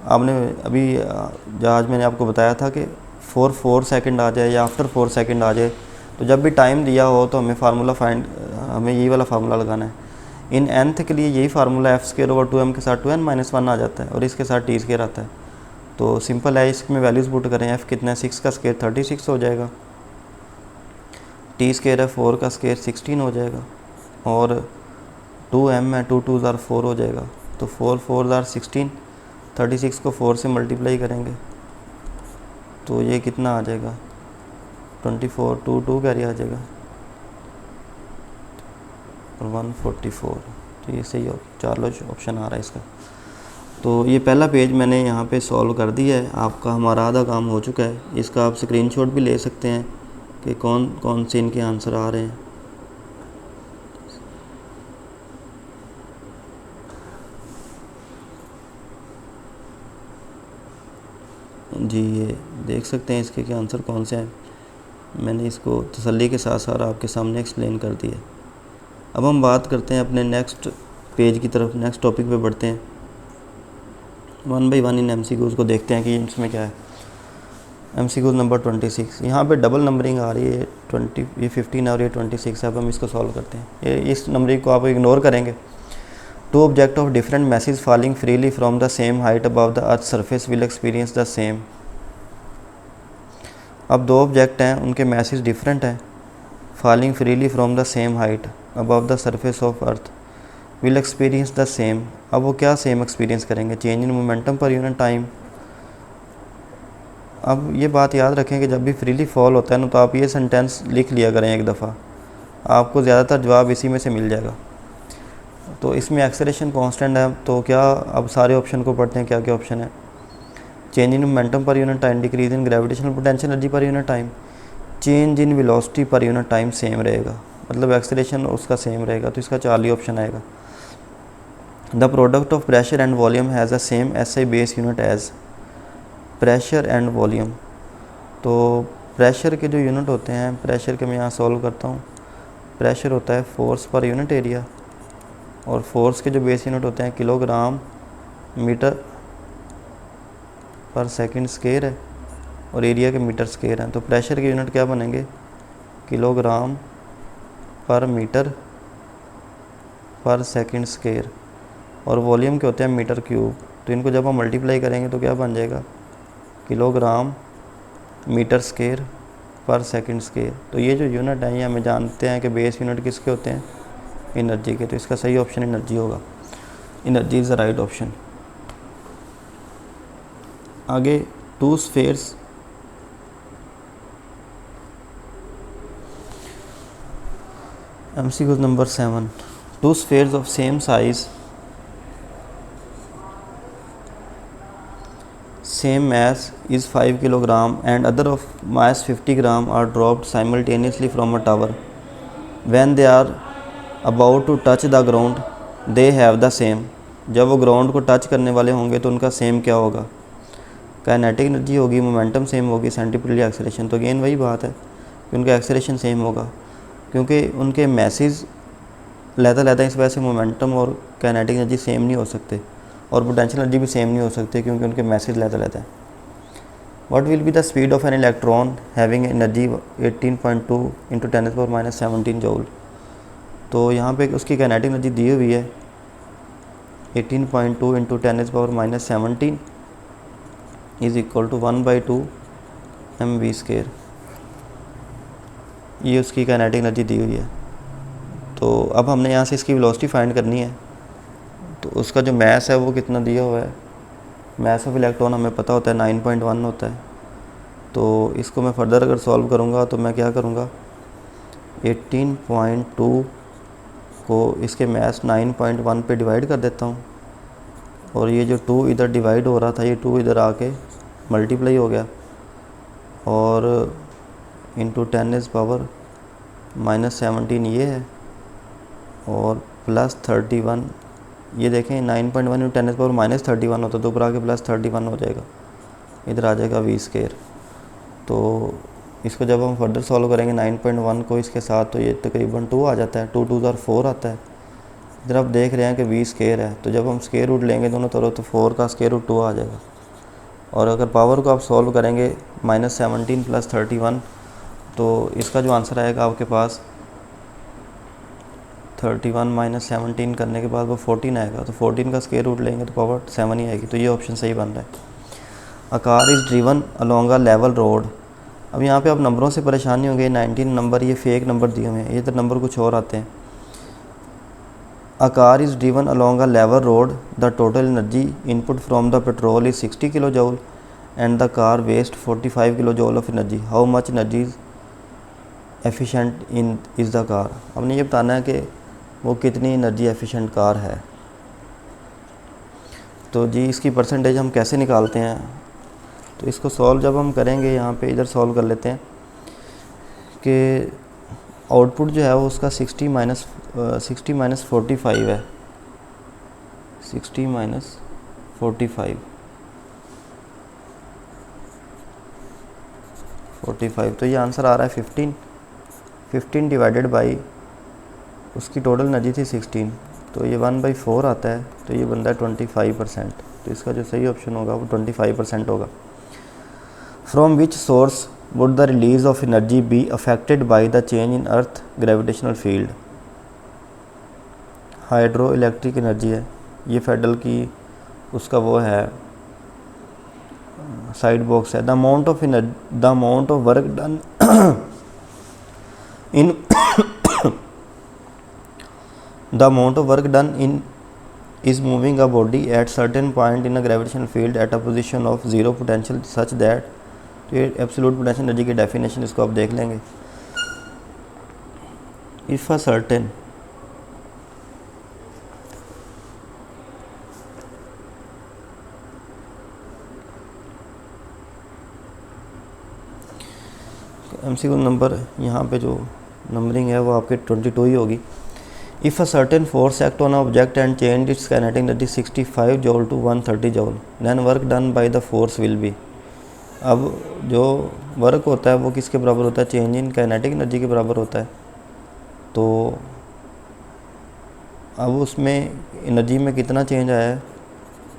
आपने अभी जहाँ मैंने आपको बताया था कि 4 सेकंड आ जाए या आफ्टर 4 सेकंड आ जाए, तो जब भी टाइम दिया हो तो हमें यही वाला फार्मूला लगाना है। इन nth के लिए यही फार्मूला F²/2m के साथ 2n-1 आ जाता है और इसके साथ T² आता है। तो सिंपल है, इसमें वैल्यूज़ पुट करें, F कितना है, 6 का स्क्वायर 36 हो जाएगा, T² है 4 का स्क्वायर 16 हो जाएगा, और 2m है 2 2 ज़ार 4 हो जाएगा। तो 4 4 ज़ार 16, 36 को 4 से मल्टीप्लाई करेंगे तो ये कितना आ जाएगा, 24, 2 कैरी आ जाएगा और 144। तो ये सही हो, 4 ऑप्शन आ रहा है इसका। तो ये पहला पेज मैंने यहाँ पे सॉल्व कर दिया है, आपका हमारा आधा काम हो चुका है। इसका आप स्क्रीनशॉट भी ले सकते हैं कि कौन कौन से इनके आंसर आ रहे हैं। जी ये देख सकते हैं इसके क्या आंसर कौन से हैं, मैंने इसको तसल्ली के साथ सारा आपके सामने एक्सप्लेन कर दिया। अब हम बात करते हैं अपने नेक्स्ट पेज की तरफ, नेक्स्ट टॉपिक पे बढ़ते हैं। 1 बाई 1 इन MCQs को देखते हैं कि इसमें क्या है। MCQ नंबर 26, यहाँ पे डबल नंबरिंग आ रही है, 20, ये 15 और ये 26 है। अब हम इसको सॉल्व करते हैं। इस नंबरिंग को आप इग्नोर करेंगे। 2 object of different message falling freely from the same height above the earth surface will experience the same. अब 2 ऑब्जेक्ट हैं, उनके मैसेज डिफरेंट हैं, falling freely from the same height above the surface of earth will experience the same. अब वो क्या same experience करेंगे, change in momentum per unit time. अब ये बात याद रखें कि जब भी फ्रीली फॉल होता है ना, तो आप ये सेंटेंस लिख लिया करें एक दफ़ा, आपको ज़्यादातर जवाब इसी में से मिल जाएगा। तो इसमें एक्सेलरेशन कांस्टेंट है, तो क्या अब सारे ऑप्शन को पढ़ते हैं क्या क्या ऑप्शन है। Change in momentum per unit time, decrease in gravitational potential energy per unit time, change in velocity per unit time same रहेगा, मतलब एक्सेलरेशन उसका सेम रहेगा, तो इसका चार्ली ऑप्शन आएगा। The product of pressure and volume has a same SI base unit as, pressure and volume, तो pressure के जो यूनिट होते हैं, प्रेशर के मैं यहाँ सॉल्व करता हूँ। प्रेशर होता है फोर्स पर यूनिट एरिया, और फोर्स के जो बेस यूनिट होते हैं किलोग्राम मीटर पर सेकंड स्क्वायर है, और एरिया के मीटर स्क्वायर हैं। तो प्रेशर के यूनिट क्या बनेंगे, किलोग्राम पर मीटर पर सेकंड स्क्वायर, और वॉल्यूम के होते हैं मीटर क्यूब। तो इनको जब हम मल्टीप्लाई करेंगे तो क्या बन जाएगा, किलोग्राम मीटर स्क्वायर पर सेकंड स्क्वायर। तो ये जो यूनिट है ये हमें जानते हैं कि बेस यूनिट किसके होते हैं, एनर्जी के, तो इसका सही ऑप्शन एनर्जी होगा। Energy is the right option. आगे two spheres, MCQ number 7, two spheres of same size same mass is 5 kilogram and other of mass 50 gram are dropped simultaneously from a tower. When they are about to touch the ground, they have the same. जब वो ground को touch करने वाले होंगे तो उनका same क्या होगा, काइनेटिक एनर्जी होगी, मोमेंटम सेम होगी, सेंट्रीपिटल एक्सेलरेशन। तो अगेन वही बात है कि उनका एक्सेलरेशन सेम होगा, क्योंकि उनके मैसेज लहदा इस वजह से मोमेंटम और काइनेटिक एनर्जी सेम नहीं हो सकते, और पोटेंशियल एनर्जी भी सेम नहीं हो सकती क्योंकि उनके मैसेज लहदा है। What will be the speed of an electron having energy 18.2 into 10⁻⁻17 joule. तो यहाँ पे उसकी काइनेटिक एनर्जी दी हुई है 18.2 into 10⁻⁻17 is equal to 1/2 mv²। ये उसकी काइनेटिक एनर्जी दी हुई है। तो अब हमने यहाँ से इसकी वेलोसिटी फाइंड करनी है। तो उसका जो मैस है वो कितना दिया हुआ है, मैस ऑफ इलेक्ट्रॉन हमें पता होता है 9.1 होता है। तो इसको मैं फर्दर अगर सॉल्व करूँगा तो मैं क्या करूँगा, 18.2 को इसके मैस 9.1 पे डिवाइड कर देता हूँ, और ये जो 2 इधर डिवाइड हो रहा था ये 2 इधर आके मल्टीप्लाई हो गया, और इंटू 10⁻⁻17 ये है, और प्लस 31, ये देखें 9.1 इंटू 10⁻⁻31 होता है तो ऊपर आके प्लस 31 हो जाएगा, इधर आ जाएगा v²। तो इसको जब हम फर्दर सॉल्व करेंगे 9.1 को इसके साथ तो ये तकरीबन 2 आ जाता है, 2 2 4 आता है। इधर आप देख रहे हैं कि v² है, तो जब हम स्क्वायर रूट लेंगे दोनों तरफ तो 4 का स्क्वायर रूट 2 आ जाएगा। और अगर पावर को आप सॉल्व करेंगे -17 प्लस 31, तो इसका जो आंसर आएगा आपके पास 31 माइनस 17 करने के बाद वो 14 आएगा। तो 14 का स्क्वायर रूट लेंगे तो पावर 7 ही आएगी। तो ये ऑप्शन सही बन रहा है। अ car is driven along a level road. अब यहाँ पे आप नंबरों से परेशानी होंगी, 19 नंबर ये फेक नंबर दिए हुए हैं, ये तो नंबर कुछ और आते हैं। A car is driven along a level road, the total energy input from the petrol is 60 kilo joule and the car waste 45 kilo joule of energy, how much energy is efficient in is the car. हमने ये बताना है कि वो कितनी energy efficient car है। तो जी इसकी परसेंटेज हम कैसे निकालते हैं, तो इसको सॉल्व जब हम करेंगे यहाँ पे इधर सॉल्व कर लेते हैं कि आउटपुट जो है वो उसका 60 माइनस 45 है, 60 माइनस 45, तो ये आंसर आ रहा है 15 डिवाइडेड बाई उसकी टोटल एनर्जी थी 16, तो ये 1/4 आता है, तो ये बनता है 25%। तो इसका जो सही ऑप्शन होगा वो 25% होगा। From which source would the release of energy be affected by the change in earth gravitational field. Hydro electric energy है, ये फेडरल की उसका वो है साइड बॉक्स है। The amount of work done in the amount of work done in is moving a body at certain point in a gravitational field at a position of zero potential such that, तो ये absolute potential energy की definition इसको आप देख लेंगे। If a certain MCQ number यहाँ पे जो नंबरिंग है वो आपके 22 ही होगी। If a certain force act on object and change its kinetic energy 65 joule to 130 joule, then work done by the force will be. अब जो वर्क होता है वो किसके बराबर होता है? चेंज इन काइनेटिक एनर्जी के बराबर होता है। तो अब उसमें एनर्जी में कितना चेंज आया है?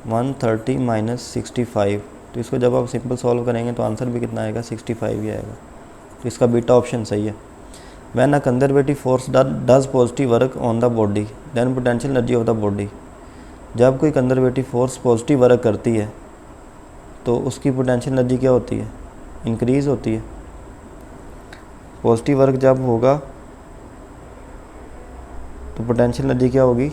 130 माइनस 65। तो इसको जब आप सिंपल सॉल्व करेंगे तो आंसर भी कितना आएगा? 65 ही आएगा। तो इसका बीटा ऑप्शन सही है। When a conservative force does positive work on the body then potential energy of the body. जब कोई कंजर्वेटिव फोर्स पॉजिटिव वर्क करती है तो उसकी पोटेंशियल एनर्जी क्या होती है? इंक्रीज़ होती है। पॉजिटिव वर्क जब होगा तो पोटेंशियल एनर्जी क्या होगी?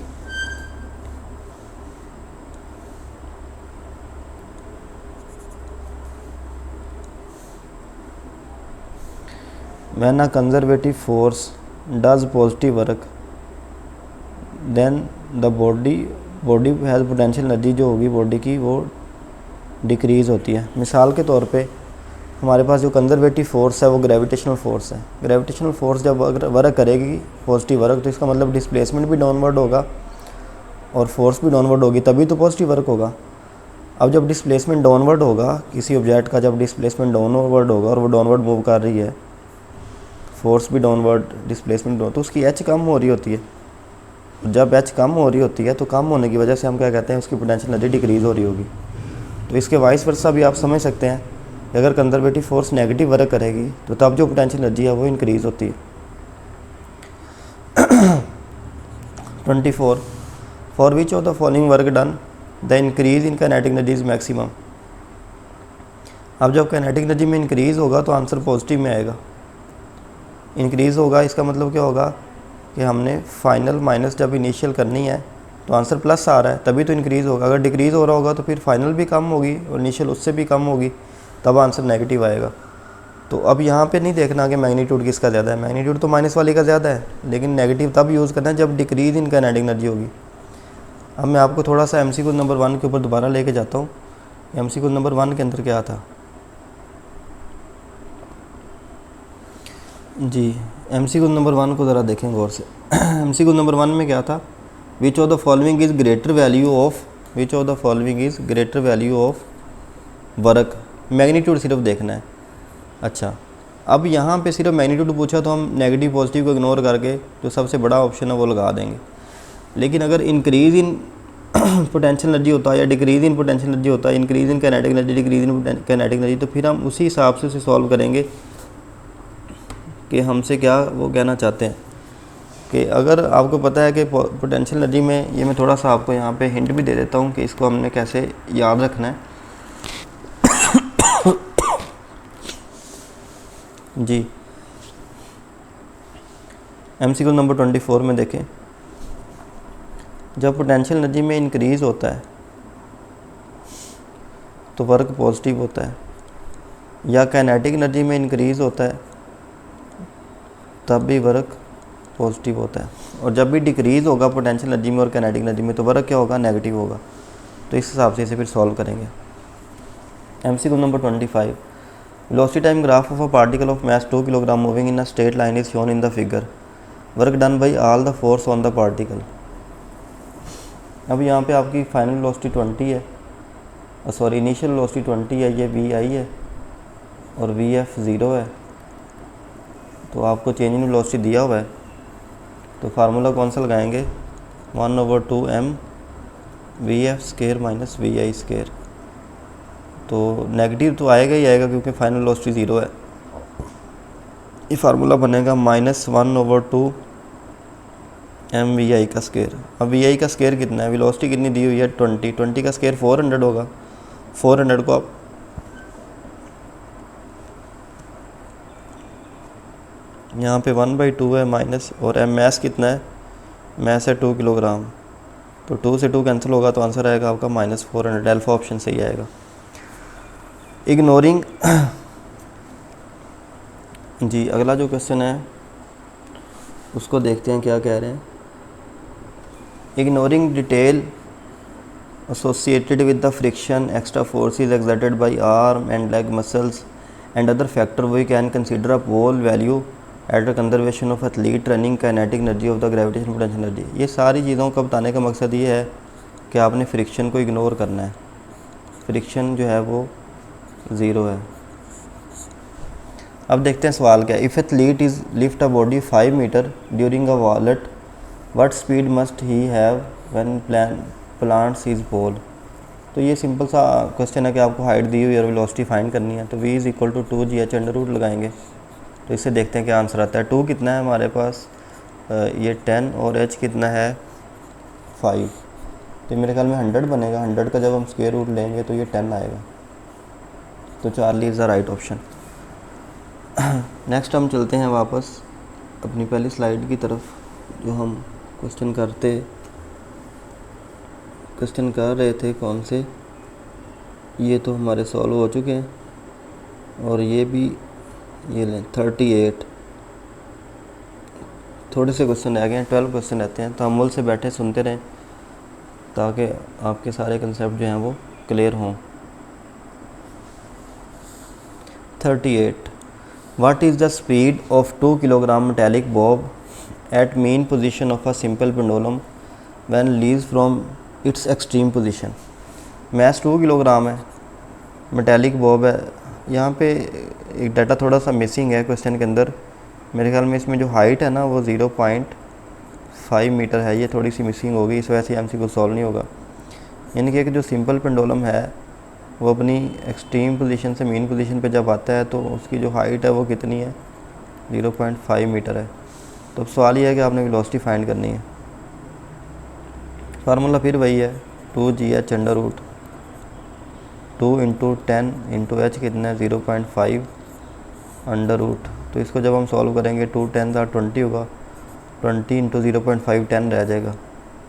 When a conservative force does positive work then the body has potential energy जो होगी बॉडी की वो डिक्रीज़ होती है। मिसाल के तौर पे हमारे पास जो कंजर्वेटिव फोर्स है वो ग्रेविटेशनल फोर्स है। ग्रेविटेशनल फोर्स जब वर्क करेगी पॉजिटिव वर्क तो इसका मतलब डिस्प्लेसमेंट भी डाउनवर्ड होगा और फोर्स भी डाउनवर्ड होगी, तभी तो पॉजिटिव वर्क होगा। अब जब डिस्प्लेसमेंट डाउनवर्ड होगा किसी ऑब्जेक्ट का, जब डिस्प्लेसमेंट डाउनवर्ड होगा और वो डाउनवर्ड मूव कर रही है, फोर्स भी डाउनवर्ड, डिस्प्लेसमेंट डाउन, तो उसकी एच कम हो रही होती है। जब एच कम हो रही होती है तो कम होने की वजह से हम क्या कहते हैं? उसकी पोटेंशियल एनर्जी डिक्रीज़ हो रही होगी। तो इसके वाइस वर्सा भी आप समझ सकते हैं कि अगर कंजर्वेटिव फोर्स नेगेटिव वर्क करेगी तो तब जो पोटेंशियल एनर्जी है वो इंक्रीज़ होती है। 24 for which of the following work done the increase in kinetic energy is maximum. अब जब काइनेटिक एनर्जी में इंक्रीज़ होगा तो आंसर पॉजिटिव में आएगा। इंक्रीज़ होगा इसका मतलब क्या होगा कि हमने फाइनल माइनस जब इनिशियल करनी है तो आंसर प्लस आ रहा है, तभी तो इंक्रीज़ होगा। अगर डिक्रीज़ हो रहा होगा तो फिर फाइनल भी कम होगी और इनिशियल उससे भी कम होगी, तब आंसर नेगेटिव आएगा। तो अब यहाँ पे नहीं देखना कि मैग्नीट्यूड किसका ज़्यादा है, मैग्नीट्यूड तो माइनस वाली का ज़्यादा है, लेकिन नेगेटिव तब यूज़ करना है जब डिक्रीज़ इन काइनेटिक एनर्जी होगी। अब मैं आपको थोड़ा सा MCQ नंबर 1 के ऊपर दोबारा लेके जाता हूँ। MCQ नंबर 1 के अंदर क्या था जी? MCQ नंबर 1 को ज़रा देखें गौर से। MCQ नंबर 1 में क्या था? विच of the following is greater value of work. Magnitude सिर्फ देखना है। अच्छा, अब यहाँ पे सिर्फ मैग्नीट्यूड पूछा तो हम नेगेटिव पॉजिटिव को इग्नोर करके जो सबसे बड़ा ऑप्शन है वो लगा देंगे। लेकिन अगर इंक्रीज़ इन पोटेंशियल एनर्जी होता है या डिक्रीज़ इन पोटेंशियल एनर्जी होता है, increase in kinetic energy, decrease in kinetic energy, तो फिर हम उसी हिसाब से उसे सॉल्व करेंगे कि हमसे क्या वो कहना चाहते हैं। कि अगर आपको पता है कि पोटेंशियल एनर्जी में, ये मैं थोड़ा सा आपको यहाँ पे हिंट भी दे देता हूँ कि इसको हमने कैसे याद रखना है जी। MCQ नंबर 24 में देखें, जब पोटेंशियल एनर्जी में इंक्रीज़ होता है तो वर्क पॉजिटिव होता है, या काइनेटिक एनर्जी में इंक्रीज़ होता है तब भी वर्क पॉजिटिव होता है, और जब भी डिक्रीज़ होगा पोटेंशियल एनर्जी में और काइनेटिक एनर्जी में तो वर्क क्या होगा? नेगेटिव होगा। तो इस हिसाब से इसे फिर सॉल्व करेंगे। MCQ number 25 velocity time graph of a particle of mass 2 kilogram moving in a straight line is shown in the figure, work done by all the force on the particle. अब यहाँ पे आपकी final velocity 20 है, sorry initial velocity 20 है, ये VI है और VF 0 है। तो आपको चेंज इन वेलोसिटी दिया हुआ है, तो फार्मूला कौन सा लगाएंगे? 1/2m VF square minus VI square. तो नेगेटिव तो आएगा ही आएगा क्योंकि फाइनल वेलोसिटी 0 है। ये फार्मूला बनेगा -1/2m VI का स्केयर। अब VI का स्केयर कितना है? वेलोसिटी कितनी दी हुई है? 20 का स्केयर 400 होगा। 400 को आप यहाँ पे 1/2 है माइनस, और मैस कितना है? मैस है 2 किलोग्राम, तो 2 से 2 कैंसिल होगा तो आंसर आएगा आपका -400। अल्फा ऑप्शन सही आएगा। इग्नोरिंग जी, अगला जो क्वेश्चन है उसको देखते हैं क्या कह रहे हैं। Ignoring detail associated with the friction extra force is exerted by arm and leg muscles and other factor, we can consider a pole value at the conservation of athlete running kinetic energy of the gravitational potential energy। ये सारी चीज़ों का बताने का मकसद ये है कि आपने फ्रिक्शन को इग्नोर करना है, फ्रिक्शन जो है वो ज़ीरो है। अब देखते हैं सवाल क्या है। If athlete is lift a body 5 metre during a vault, what speed must he have when plants is pole. तो ये सिंपल सा क्वेश्चन है कि आपको हाइट दी हुई और वेलोसिटी फाइंड करनी है। तो v is equal to 2gh under root लगाएंगे, तो इससे देखते हैं क्या आंसर आता है। 2 कितना है हमारे पास, ये 10 और h कितना है 5, तो मेरे ख्याल में 100 बनेगा। 100 का जब हम स्क्वायर रूट लेंगे तो ये 10 आएगा। तो Charlie is the right option. Next हम चलते हैं वापस अपनी पहली स्लाइड की तरफ, जो हम क्वेश्चन कर रहे थे कौन से, ये तो हमारे सॉल्व हो चुके हैं और ये भी, ये लें 38। थोड़े से क्वेश्चन रह गए हैं, 12 क्वेश्चन रहते हैं, तो अमूल से बैठे सुनते रहें ताकि आपके सारे कंसेप्ट जो हैं वो क्लियर हों। 38, what is the speed of 2 kilogram metallic bob at mean position of a simple pendulum when leaves from its extreme position. Mass 2 kilogram है, मेटेलिक बॉब है। यहाँ पे एक डाटा थोड़ा सा मिसिंग है क्वेश्चन के अंदर, मेरे ख्याल में इसमें जो हाइट है ना वो 0.5 मीटर है, ये थोड़ी सी मिसिंग होगी, इस वजह से MCQ सॉल्व नहीं होगा। यानी कि जो सिंपल पेंडुलम है वो अपनी एक्सट्रीम पोजीशन से मीन पोजीशन पे जब आता है तो उसकी जो हाइट है वो कितनी है, 0.5 मीटर है। तो अब सवाल ये है कि आपने वेलोसिटी फाइंड करनी है। फार्मूला फिर वही है, 2gh under root 2 into 10 into h कितना है 0.5 अंडर रूट। तो इसको जब हम सॉल्व करेंगे 2 10 का 20 होगा, 20 इंटू 0.5 10 रह जाएगा।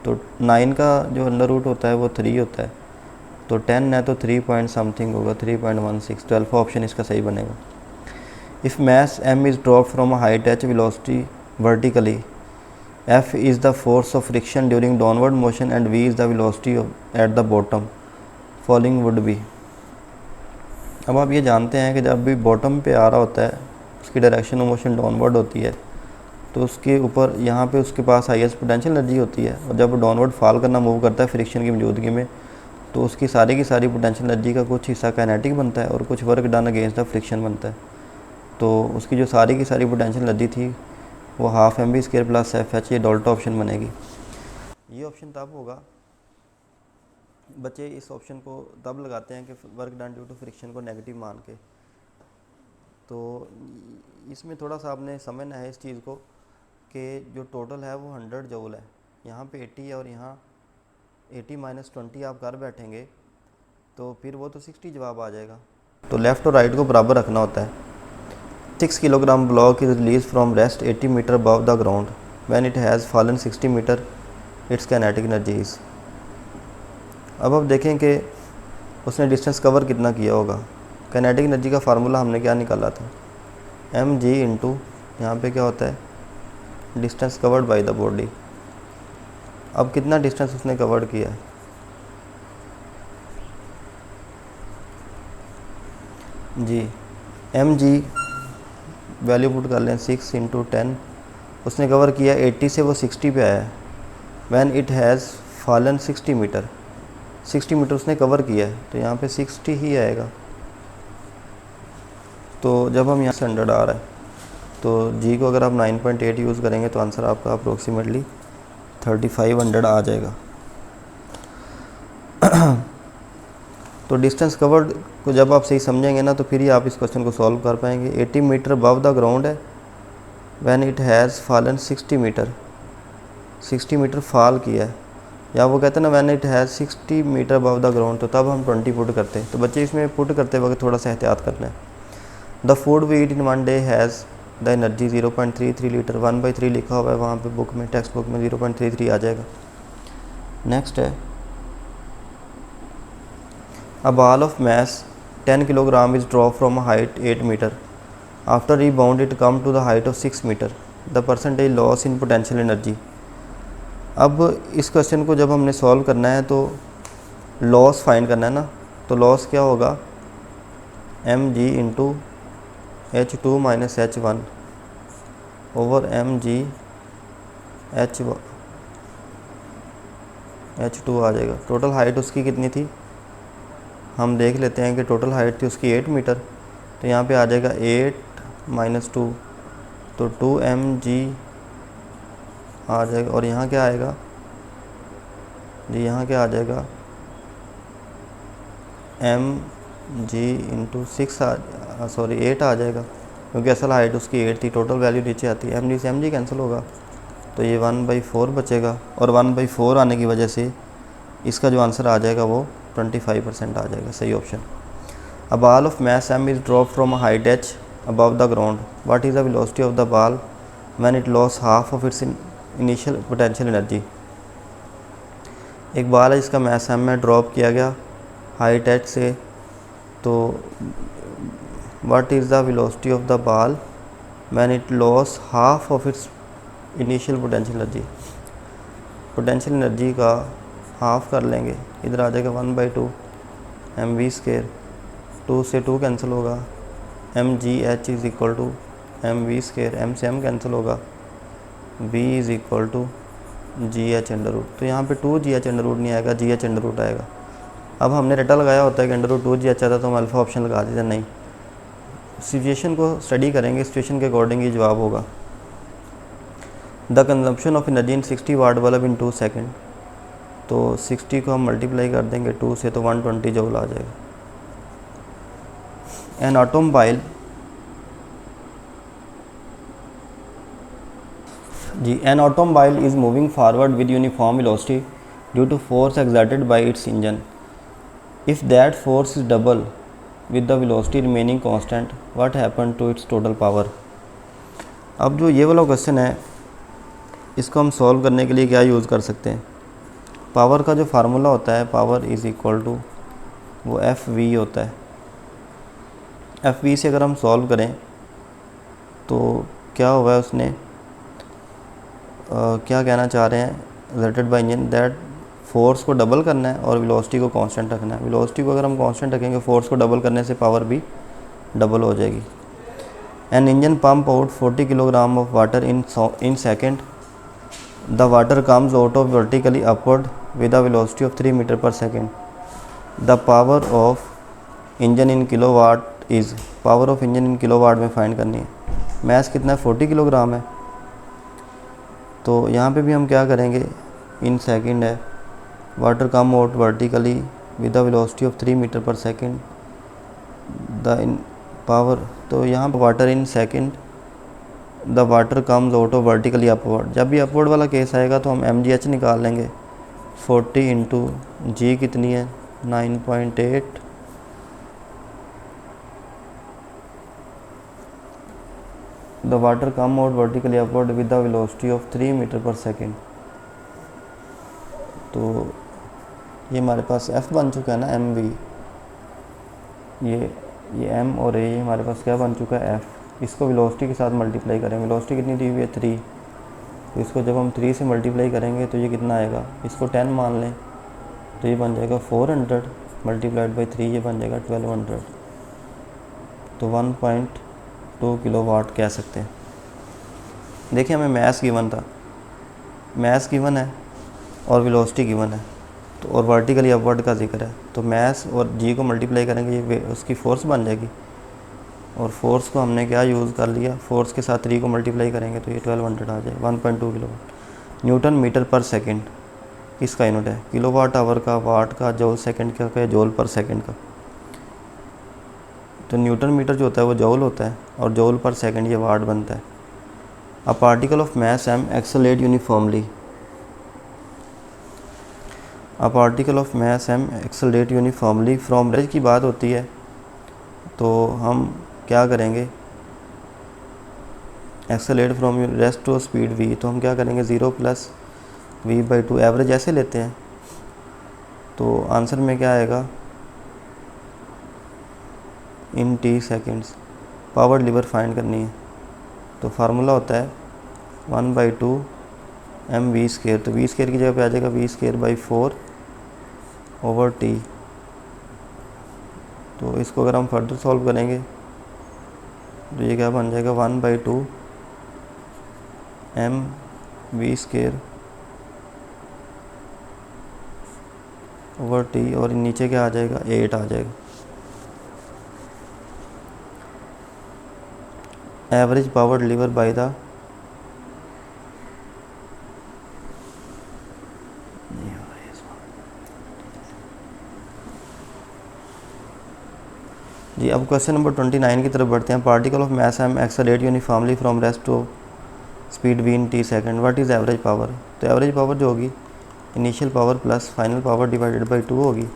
तो 9 का जो अंडर रूट होता है वो 3 होता है, तो 10 है तो 3 पॉइंट समथिंग होगा, 3.16। 12 ऑप्शन इसका सही बनेगा। If mass m is drop from a height h velocity vertically, F is the force of friction during downward motion and V is the velocity at the bottom, following would be। अब आप ये जानते हैं कि जब भी bottom पे आ रहा होता है उसकी डायरेक्शन ऑफ मोशन डाउनवर्ड होती है, तो उसके ऊपर यहाँ पे उसके पास हाईएस्ट पोटेंशियल एनर्जी होती है, और जब डाउनवर्ड फॉल करना मूव करता है फ्रिक्शन की मौजूदगी में, तो उसकी सारी की सारी पोटेंशियल एनर्जी का कुछ हिस्सा काइनेटिक बनता है और कुछ work done against the friction बनता है। तो उसकी जो सारी की सारी पोटेंशियल एनर्जी थी वो हाफ mv² प्लस FH, ये डोल्टा ऑप्शन बनेगी। ये ऑप्शन तब होगा, बच्चे इस ऑप्शन को तब लगाते हैं कि work done due to friction को नेगेटिव मान के। तो इसमें थोड़ा सा आपने समझना है इस चीज़ को कि जो टोटल है वो 100 जूल है, यहाँ पे 80 है और यहाँ 80 माइनस 20 आप कर बैठेंगे तो फिर वो तो 60 जवाब आ जाएगा। तो लेफ़्ट और राइट को बराबर रखना होता है। 6 kilogram block is released from rest 80 meter above the ground. When it has fallen 60 meter, its kinetic energy is। अब आप देखें कि उसने डिस्टेंस कवर कितना किया होगा। काइनेटिक एनर्जी का फार्मूला हमने क्या निकाला था, mg इंटू यहाँ पे क्या होता है distance covered by the body. अब कितना डिस्टेंस उसने कवर्ड किया है, जी mg वैल्यू पुट कर लें 6 इंटू 10, उसने कवर किया 80 से वो 60 पे आया है। When it has fallen 60 metre, 60 metre उसने कवर किया है, तो यहाँ पे 60 ही आएगा। तो जब हम यहाँ से 100 आ रहा है तो जी को अगर आप 9.8 यूज़ करेंगे तो आंसर आपका अप्रोक्सीमेटली 3500 आ जाएगा। तो डिस्टेंस कवर्ड को जब आप सही समझेंगे ना तो फिर ही आप इस क्वेश्चन को सॉल्व कर पाएंगे। 80 मीटर अबव द ग्राउंड है, when it has fallen 60 metre, 60 metre fall किया है, या वो कहते हैं ना when it has 60 metre above the ground, तो तब हम 20 पुट करते हैं। तो बच्चे इसमें पुट करते वक्त थोड़ा सा एहतियात करना है। The food we eat in one day has the energy 0.33 litre, 1/3 लिखा हुआ है वहाँ पे बुक में, टेक्स्ट बुक में 0.33 आ जाएगा। नेक्स्ट है A ball of mass 10 kg is dropped from a height 8 meter. After rebound it come to the height of 6 meter. The percentage loss in potential energy। अब इस क्वेश्चन को जब हमने solve करना है तो लॉस फाइंड करना है ना, तो लॉस क्या होगा mg into H2 minus H1 over mg H2 आ जाएगा। टोटल हाइट उसकी कितनी थी, हम देख लेते हैं कि टोटल हाइट थी उसकी 8 मीटर। तो यहाँ पे आ जाएगा 8 माइनस 2, तो 2mg आ जाएगा। और यहाँ क्या आएगा जी, यहाँ क्या आ जाएगा mg इंटू 6 सॉरी 8 आ जाएगा, क्योंकि असल हाइट उसकी 8 थी। टोटल वैल्यू नीचे आती है, mg से mg कैंसिल होगा, तो ये 1/4 बचेगा। और 1/4 आने की वजह से इसका जो आंसर आ जाएगा वो 25% आ जाएगा, सही option. A ball of mass m is dropped from a height h above the ground. What is the velocity of the ball when it lost half of its initial potential energy? एक ball है जिसका mess m में drop किया गया height h से, तो what is the velocity of the ball when it lost half of its initial potential energy? Potential energy का half कर लेंगे, इधर आ जाएगा 1/2 mv²। 2 से 2 कैंसिल होगा, mgh is equal to mv², m से m कैंसिल होगा, v is equal to gh under root. तो यहाँ पे 2gh अंडर रूट नहीं आएगा, gh अंडर रूट आएगा। अब हमने रटा लगाया होता है कि अंडर रूट 2gh आता, तो हम अल्फ़ा ऑप्शन लगा देते, नहीं। सिचुएशन को स्टडी करेंगे, सिचुएशन के अकॉर्डिंग ये जवाब होगा। The consumption of energy in 60 watt bulb in 2 second, तो 60 को हम मल्टीप्लाई कर देंगे 2 से, तो 120 जूल आ जाएगा। एन ऑटोमोबाइल जी, an automobile is moving forward with uniform velocity due to force exerted by its engine. If that force is double with the velocity remaining constant, what happen to its total power. अब जो ये वाला question है, इसको हम solve करने के लिए क्या यूज़ कर सकते हैं। पावर का जो फार्मूला होता है, पावर इज़ इक्वल टू वो FV होता है। FV से अगर हम सॉल्व करें तो क्या हुआ है, उसने क्या कहना चाह रहे हैं, exerted by engine, that force को डबल करना है और वेलोसिटी को कांस्टेंट रखना है। वेलोसिटी को अगर हम कांस्टेंट रखेंगे, फोर्स को डबल करने से पावर भी डबल हो जाएगी। An engine pump out 40 kilogram of water in second. The water comes out of vertically upward with a velocity of 3 metre per second. The power of engine in kilowatt is, power of engine in kilowatt में find करनी है। Mess कितना है, 40 kilogram है। तो यहाँ पे भी हम क्या करेंगे, इन सेकेंड है, water come out vertically with a velocity of 3 metre per second, the in power, तो यहाँ पर water in second, the water comes out of vertically upward. जब भी अपवर्ड वाला केस आएगा तो हम mgh निकाल लेंगे। 40 इंटू जी कितनी है, 9.8, the water come out vertically upward with the velocity of 3 metre per second. तो ये हमारे पास F बन चुका है ना, mv, ये m और ये हमारे पास क्या बन चुका है, F। इसको वेलोसिटी के साथ मल्टीप्लाई करेंगे, वेलोसिटी कितनी दी हुई है 3, तो इसको जब हम 3 से मल्टीप्लाई करेंगे तो ये कितना आएगा, इसको 10 मान लें तो ये बन जाएगा 400 मल्टीप्लाइड बाई 3, ये बन जाएगा 1200। तो 1.2 किलोवाट कह सकते हैं। देखिए हमें मैस गिवन था, मैस गिवन है और वेलोसिटी गिवन है, तो और वर्टिकली अपवर्ड का जिक्र है, तो मैस और जी को मल्टीप्लाई करेंगे, ये उसकी फोर्स बन जाएगी। और फोर्स को हमने क्या यूज़ कर लिया, फोर्स के साथ 3 को मल्टीप्लाई करेंगे तो ये 1200 आ जाए, 1.2 किलोवाट। न्यूटन मीटर पर सेकंड किसका यूनिट है, किलोवाट आवर का, वाट का, जूल सेकंड का, जूल पर सेकंड का। तो न्यूटन मीटर जो होता है वो जूल होता है और जूल पर सेकंड ये वाट बनता है। A particle of mass m accelerate uniformly, a particle of mass m accelerate uniformly from range की बात होती है, तो हम क्या करेंगे, accelerate from rest to speed v, तो हम क्या करेंगे 0 + v/2, एवरेज ऐसे लेते हैं। तो आंसर में क्या आएगा, इन t seconds. Power deliver find करनी है, तो फार्मूला होता है 1/2 mv², तो v² की जगह पे आ जाएगा v²/4 ओवर t। तो इसको अगर हम फर्दर सॉल्व करेंगे, तो ये क्या बन जाएगा 1/2 mv² ओवर टी, और नीचे क्या आ जाएगा 8 आ जाएगा। Average power deliver by the G. अब क्वेश्चन नंबर 29 की तरफ बढ़ते हैं। Particle of mass m accelerate uniformly from rest to speed v in t second, what is average power. तो एवरेज पावर जो होगी initial power plus final power divided by 2 होगी।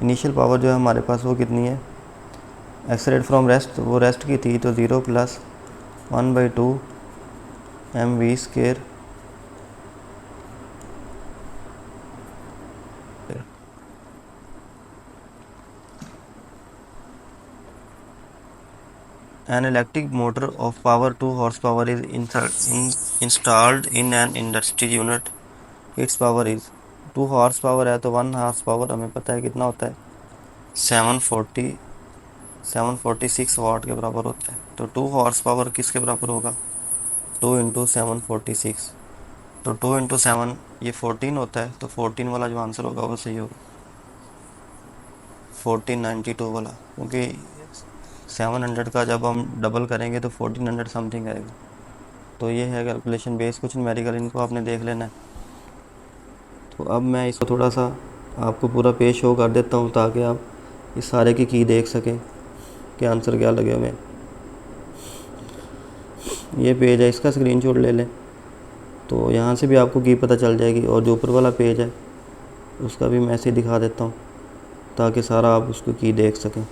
Initial power जो है हमारे पास वो कितनी है, एक्सेलरेट फ्रॉम रेस्ट, वो रेस्ट की थी, तो 0 plus 1/2 mv²। An electric motor of power 2 horsepower is installed in an industry unit. Its power is 2 horsepower है, तो 1 horsepower हमें पता है कितना होता है 746 वाट के बराबर होता है। तो 2 horsepower किसके बराबर होगा 2 × 746, तो 2 × 7 ये 14 होता है, तो 14 वाला जो आंसर होगा वो सही होगा 1492 वाला, क्योंकि 700 का जब हम डबल करेंगे तो 1400 समथिंग आएगा। तो ये है कैलकुलेशन बेस, कुछ न्यूमेरिकल इनको आपने देख लेना है। तो अब मैं इसको थोड़ा सा आपको पूरा पेज शो कर देता हूँ ताकि आप इस सारे की देख सकें कि आंसर क्या लगे हमें। ये पेज है, इसका स्क्रीनशॉट ले लें, तो यहाँ से भी आपको की पता चल जाएगी, और जो ऊपर वाला पेज है उसका भी मैं ऐसे दिखा देता हूँ ताकि सारा आप उसको की देख सकें।